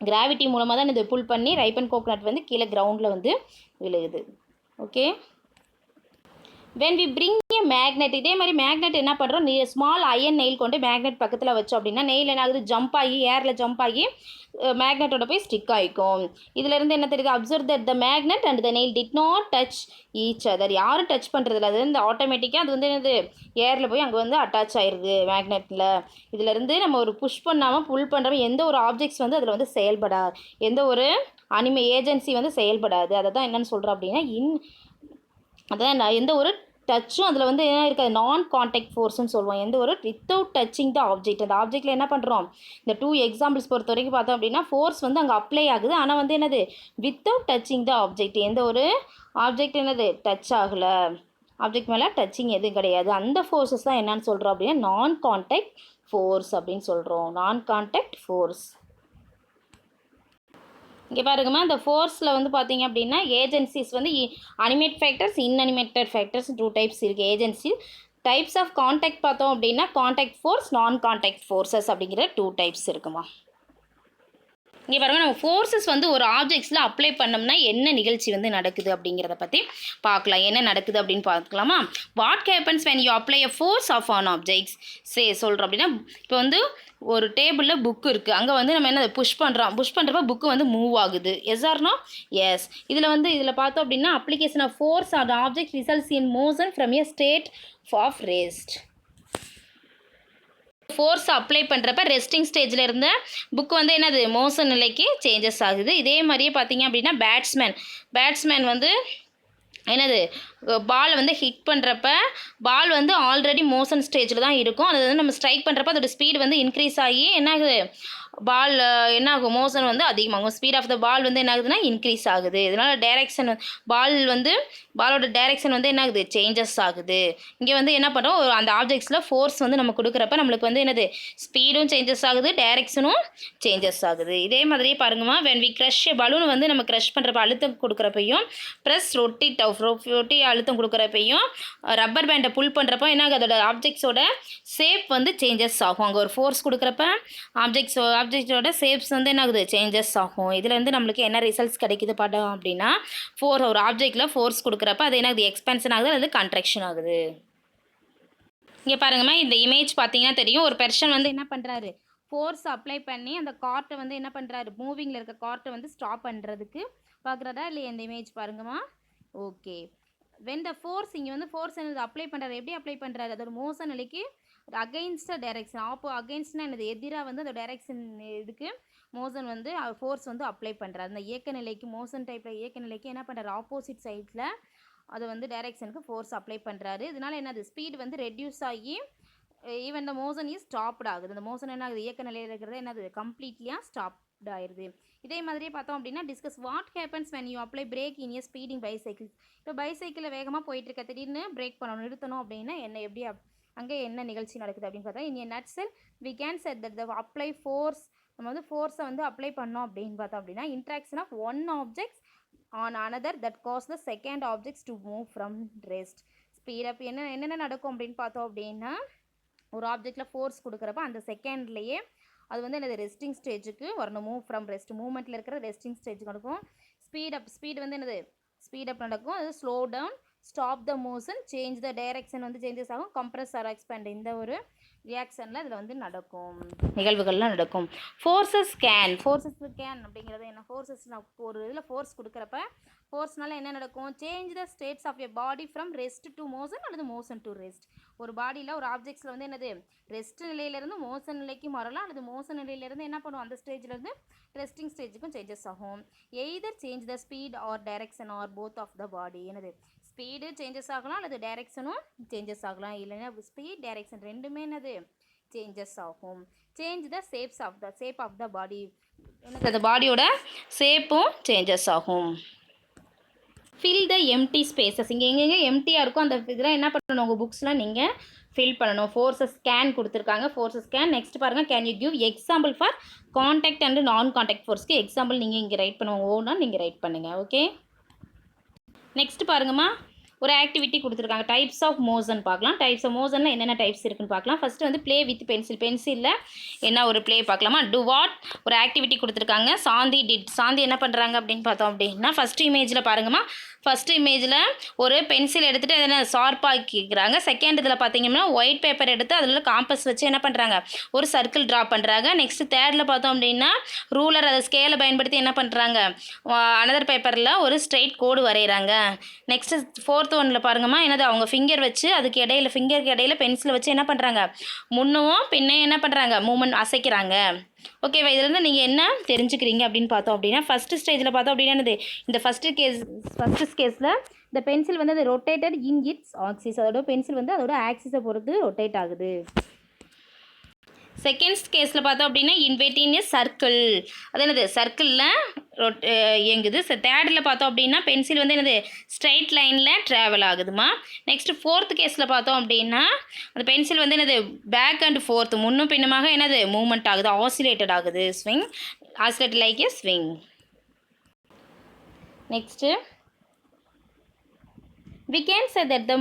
கிராவிட்டி மூலமாக தான் இது புல் பண்ணி ரைப்பன் கோகனட் வந்து கீழே கிரவுண்டில் வந்து விழுகுது. Okay. when we bring a magnet, இதே மாதிரி மேக்னெட் என்ன பண்ணுறோம், ஸ்மால் அயன் நெயில் கொண்டு மேக்னெட் பக்கத்தில் வச்சோம் அப்படின்னா நெயில் என்ன ஆகுது, ஜம்ப் ஆகி ஏரில் ஜம்ப் ஆகி மேக்னெட்டோட போய் ஸ்டிக் ஆகிக்கும். இதிலேருந்து என்ன தெரியுது, observe that the magnet and the nail did not touch each other. யாரும் டச் பண்ணுறதில்ல, அது வந்து ஆட்டோமேட்டிக்காக அது வந்து என்னது ஏரில் போய் அங்கே வந்து அட்டாச் ஆயிடுது மேக்னெட்டில். இதிலேருந்து நம்ம ஒரு புஷ் பண்ணாமல் புல் பண்ணுறோம், எந்த ஒரு ஆப்ஜெக்ட்ஸ் வந்து அதில் வந்து செயல்படாது, எந்த ஒரு ஏஜென்சி வந்து செயல்படாது. அதை தான் என்னென்னு சொல்கிறோம் அப்படின்னா அதான் எந்த ஒரு டச்சும் அதில் வந்து என்ன இருக்காது, நான் கான்டாக்ட் ஃபோர்ஸ்னு சொல்லுவோம். எந்த ஒரு வித்தவுட் டச்சிங் த ஆப்ஜெக்ட். அந்த ஆப்ஜெக்டில் என்ன பண்ணுறோம், இந்த 2 எக்ஸாம்பிள்ஸ் பொறுத்த வரைக்கும் பார்த்தோம் அப்படின்னா ஃபோர்ஸ் வந்து அங்கே அப்ளை ஆகுது, ஆனால் வந்து என்னது வித்தவுட் டச்சிங் த ஆப்ஜெக்ட். எந்த ஒரு ஆப்ஜெக்ட் என்னது டச் ஆகலை, ஆப்ஜெக்ட் மேலே டச்சிங் எதுவும் கிடையாது. அந்த ஃபோர்ஸஸ் தான் என்னன்னு சொல்கிறோம் அப்படின்னா நான் கான்டாக்ட் ஃபோர்ஸ் அப்படின்னு சொல்கிறோம். நான் கான்டாக்ட் ஃபோர்ஸ். இங்கே பாருங்கம்மா, இந்த ஃபோர்ஸில் வந்து பார்த்தீங்க அப்படின்னா ஏஜென்சிஸ் வந்து அனிமேட் ஃபேக்டர்ஸ், இன்அனிமேட்டட் ஃபேக்டர்ஸ் 2 டைப்ஸ் இருக்குது. ஏஜென்சி டைப்ஸ் ஆஃப் கான்டாக்ட் பார்த்தோம் அப்படின்னா contact force, non contact forces அப்படிங்கிற 2 டைப்ஸ் இருக்குமா. இங்கே பாருங்கள், நம்ம ஃபோர்ஸஸ் வந்து ஒரு ஆப்ஜெக்ட்ஸில் அப்ளை பண்ணோம்னா என்ன நிகழ்ச்சி வந்து நடக்குது அப்படிங்கிறத பற்றி பார்க்கலாம். என்ன நடக்குது அப்படின்னு பார்க்கலாமா. What happens when you apply a force of on objects சொல்கிறோம் அப்படின்னா, இப்போ வந்து ஒரு டேபிளில் புக்கு இருக்குது, அங்கே வந்து நம்ம என்ன புஷ் பண்ணுறப்ப புக்கு வந்து மூவ் ஆகுது. Yes or no? எஸ். இதில் பார்த்தோம் அப்படின்னா application of force on object results in motion from a state of rest. Force apply பண்ணுறப்ப ரெஸ்டிங் ஸ்டேஜில் இருந்த புக்கு வந்து என்னது மோஷன் நிலைக்கு சேஞ்சஸ் ஆகுது. இதே மாதிரியே பார்த்தீங்க அப்படின்னா பேட்ஸ்மேன் வந்து என்னது பால் வந்து ஹிட் பண்ணுறப்ப பால் வந்து ஆல்ரெடி மோஷன் ஸ்டேஜில் தான் இருக்கும். அது வந்து நம்ம ஸ்ட்ரைக் பண்ணுறப்ப அதோட ஸ்பீடு வந்து இன்க்ரீஸ் ஆகி என்ன ஆகுது, பால் என்ன ஆகும், மோஷன் வந்து அதிகமாகும். ஸ்பீட் ஆஃப் த பால் வந்து என்ன ஆகுதுன்னா இன்க்ரீஸ் ஆகுது. இதனால் டைரெக்ஷன் பாலோட டைரெக்ஷன் வந்து என்ன ஆகுது, சேஞ்சஸ் ஆகுது. இங்கே வந்து என்ன பண்ணுறோம், அந்த ஆப்ஜெக்ட்ஸில் ஃபோர்ஸ் வந்து நம்ம கொடுக்குறப்ப நம்மளுக்கு வந்து என்னது ஸ்பீடும் சேஞ்சஸ் ஆகுது, டைரெக்ஷனும் சேஞ்சஸ் ஆகுது. இதே மாதிரியே பாருங்கம்மா, வென் வி க்ரஷ் பலூன் வந்து நம்ம க்ரஷ் பண்ணுறப்ப அழுத்தம் கொடுக்குறப்பையும் ப்ரெஸ் ரொட்டி அழுத்தம் கொடுக்குறப்பையும் ரப்பர் பேண்டை புல் பண்ணுறப்போ என்ன ஆகுது, அதோட ஆப்ஜெக்ட்ஸோட ஷேப் வந்து சேஞ்சஸ் ஆகும். அங்கே ஒரு ஃபோர்ஸ் கொடுக்குறப்ப ஆப்ஜெக்டோட ஷேப்ஸ் வந்து என்ன ஆகுது, சேஞ்சஸ் ஆகும். இதில் வந்து நம்மளுக்கு என்ன ரிசல்ட்ஸ் கிடைக்குது பார்த்தோம் அப்படின்னா ஒரு ஆப்ஜெக்டில் ஃபோர்ஸ் கொடுக்குறப்ப அது என்ன ஆகுது, எக்ஸ்பென்ஷன் ஆகுது அல்லது கன்ட்ராக்ஷன் ஆகுது. இங்கே பாருங்கம்மா, இந்த இமேஜ் பார்த்தீங்கன்னா தெரியும், ஒரு பெர்சன் வந்து என்ன பண்ணுறாரு, ஃபோர்ஸ் அப்ளை பண்ணி அந்த கார்ட்டை வந்து என்ன பண்ணுறாரு, மூவிங்கில் இருக்க கார்ட்டை வந்து ஸ்டாப் பண்ணுறதுக்கு பார்க்குறதா இல்லையா இந்த இமேஜ் பாருங்கம்மா. ஓகே. வென் த ஃபோர்ஸ், இங்கே வந்து ஃபோர்ஸ் என்னது அப்ளை பண்ணுறாரு, எப்படி அப்ளை பண்ணுறாரு, அதோட மோஷன் நிலைக்கு அகைன்ஸ்ட் டைரெக்ஷன், அகைன்ஸ்ட்னா என்னது எதிராக வந்து அந்த டைரெக்ஷன் இதுக்கு மோஷன் வந்து ஃபோர்ஸ் வந்து அப்ளை பண்ணுறாரு. அந்த இயக்க நிலைக்கு மோஷன் டைப்பில் இயக்க நிலைக்கு என்ன பண்ணுறாரு, ஆப்போசிட் சைடில் அது வந்து டைரெக்ஷனுக்கு ஃபோர்ஸ் அப்ளை பண்ணுறாரு. இதனால் என்னது ஸ்பீடு வந்து ரெடியூஸ் ஆகி even the motion is stopped ஆகுது. இந்த மோஷன் என்ன ஆகுது, இயக்க நிலையில் இருக்கிறது என்னது கம்ப்ளீட்லியாக ஸ்டாப்ட் ஆயிடுது. இதே மாதிரியே பார்த்தோம் அப்படின்னா discuss what happens when you apply brake in a speeding bicycle. இப்போ பைசைக்கிளில் வேகமாக போயிட்டுருக்க திடீர்னு பிரேக் பண்ணணும், நிறுத்தணும் அப்படின்னா எப்படி அங்கே என்ன நிகழ்ச்சி நடக்குது அப்படின்னு பார்த்தா, in a nutshell we can said that the apply force, நம்ம வந்து ஃபோர்ஸை வந்து அப்ளை பண்ணோம் அப்படின்னு பார்த்தோம் அப்படின்னா interaction of one objects on another that cause the second objects to move from rest. Speed up என்னென்ன நடக்கும் அப்படின்னு பார்த்தோம் அப்படின்னா, ஒரு ஆப்ஜெக்டில் ஃபோர்ஸ் கொடுக்குறப்ப அந்த செகண்ட்லேயே அது வந்து என்னது ரெஸ்டிங் ஸ்டேஜுக்கு வரணும், மூவ் ஃப்ரம் ரெஸ்ட், மூவ்மெண்ட்டில் இருக்கிற ரெஸ்டிங் ஸ்டேஜுக்கு நடக்கும். ஸ்பீடு வந்து என்னது ஸ்பீட் நடக்கும், அது slow down, stop the motion, change the direction வந்து சேஞ்சஸ் ஆகும், கம்ப்ரஸ் ஆர் எக்ஸ்பேண்ட், இந்த ஒரு ரியாக்ஷனில் இதில் வந்து நடக்கும், நிகழ்வுகள்லாம் நடக்கும். ஃபோர்ஸஸ் கேன் அப்படிங்கிறது என்ன, ஃபோர்ஸஸ் ஒரு இதில் ஃபோர்ஸ் கொடுக்குறப்ப ஃபோர்ஸ்னால என்ன நடக்கும், change the states of a body from rest to motion அல்லது மோஷன் டு ரெஸ்ட். ஒரு பாடியில் ஒரு ஆப்ஜெக்ட்ஸில் வந்து என்னது ரெஸ்ட் நிலையிலேருந்து மோஷன் நிலைக்கு மாறலாம், அல்லது மோஷன் நிலையிலேருந்து என்ன பண்ணுவோம் அந்த ஸ்டேஜ்லேருந்து ரெஸ்டிங் ஸ்டேஜுக்கும் சேஞ்சஸ் ஆகும். Either change the speed or direction or both of the body, என்னது ஸ்பீடு சேஞ்சஸ் ஆகலாம் அல்லது டைரெக்ஷனும் சேஞ்சஸ் ஆகலாம், இல்லைன்னா ஸ்பீட் டைரெக்ஷன் ரெண்டுமே என்னது சேஞ்சஸ் ஆகும். Change the shape of the body, எனக்கு அந்த பாடியோட ஷேப்பும் சேஞ்சஸ் ஆகும். Fill the empty spaces. இங்கே எங்கெங்கே எம்டியாக இருக்கும் அந்த இதெல்லாம் என்ன பண்ணணும், உங்கள் புக்ஸ்லாம் நீங்கள் ஃபில் பண்ணணும். ஃபோர்ஸஸ் ஸ்கேன் கொடுத்துருக்காங்க, ஃபோர்ஸஸ் ஸ்கேன். நெக்ஸ்ட் பாருங்கள், can you give example for contact and நான் கான்டாக்ட் ஃபோர்ஸ்க்கு எக்ஸாம்பிள் நீங்கள் இங்கே ரைட் பண்ணுவோம், ஓனா நீங்கள் ரைட் பண்ணுங்கள். ஓகே, நெக்ஸ்ட் பாருங்கம்மா, ஒரு ஆக்டிவிட்டி கொடுத்துருக்காங்க. டைப்ஸ் ஆஃப் மோஷன் பார்க்கலாம். டைப்ஸ் ஆஃப் மோஷனில் என்னென்ன டைப்ஸ் இருக்குன்னு பார்க்கலாம். ஃபஸ்ட்டு வந்து ப்ளே வித் பென்சில். பென்சிலில் என்ன ஒரு ப்ளே பார்க்கலாமா. டு வாட் ஒரு ஆக்டிவிட்டி கொடுத்துருக்காங்க. சாந்தி டிட். சாந்தி என்ன பண்ணுறாங்க அப்படின்னு பார்த்தோம் அப்படின்னா, ஃபஸ்ட்டு இமேஜில் பாருங்கம்மா, ஃபஸ்ட்டு இமேஜில் ஒரு பென்சில் எடுத்துகிட்டு எதனா ஷார்ப்பாக்கிக்கிறாங்க. செகண்ட் இதில் பார்த்தீங்கன்னா ஒயிட் பேப்பர் எடுத்து அதில் காம்பஸ் வச்சு என்ன பண்ணுறாங்க, ஒரு சர்க்கிள் ட்ரா பண்ணுறாங்க. நெக்ஸ்ட் தேர்டில் பார்த்தோம் அப்படின்னா ரூலர் அதை ஸ்கேலை பயன்படுத்தி என்ன பண்ணுறாங்க, அனதர் பேப்பரில் ஒரு ஸ்ட்ரெயிட் கோடு வரைகிறாங்க. நெக்ஸ்ட் ஃபோர்த் ஒன்னில் பாருங்கம்மா, என்னது அவங்க ஃபிங்கர் வச்சு அதுக்கு இடையில ஃபிங்கருக்கு இடையில பென்சிலை வச்சு என்ன பண்ணுறாங்க, முன்னும் பின்னையும் என்ன பண்ணுறாங்க, மூமெண்ட் அசைக்கிறாங்க. ஓகேவா, இதுலேருந்து நீங்கள் என்ன தெரிஞ்சுக்கிறீங்க அப்படின்னு பார்த்தோம் அப்படின்னா, ஃபஸ்ட்டு ஸ்டேஜில் பார்த்தோம் அப்படின்னா என்னது, இந்த ஃபஸ்ட்டு கேஸில் இந்த பென்சில் வந்து அது ரொட்டேட்டட் இன் இட்ஸ் ஆக்சிஸ். அதோட பென்சில் வந்து அதோட ஆக்சிஸை பொறுத்து ரொட்டேட் ஆகுது. செகண்ட் கேஸில் பார்த்தோம் அப்படின்னா இன்வெர்டிங் சர்க்கிள், அது என்னது சர்க்கிளில் இயங்குது. தேர்டில் பார்த்தோம் அப்படின்னா பென்சில் வந்து என்னது ஸ்ட்ரைட் லைனில் ட்ராவல் ஆகுதுமா. நெக்ஸ்ட் ஃபோர்த் கேஸில் பார்த்தோம் அப்படின்னா அந்த பென்சில் வந்து என்னது பேக் அண்ட் ஃபோர்த், முன்னும் பின்னுமாக என்னது மூவ்மெண்ட் ஆகுது, ஆசிலேட்டட் ஆகுது. Swing, oscillated like a swing. Next we can say that the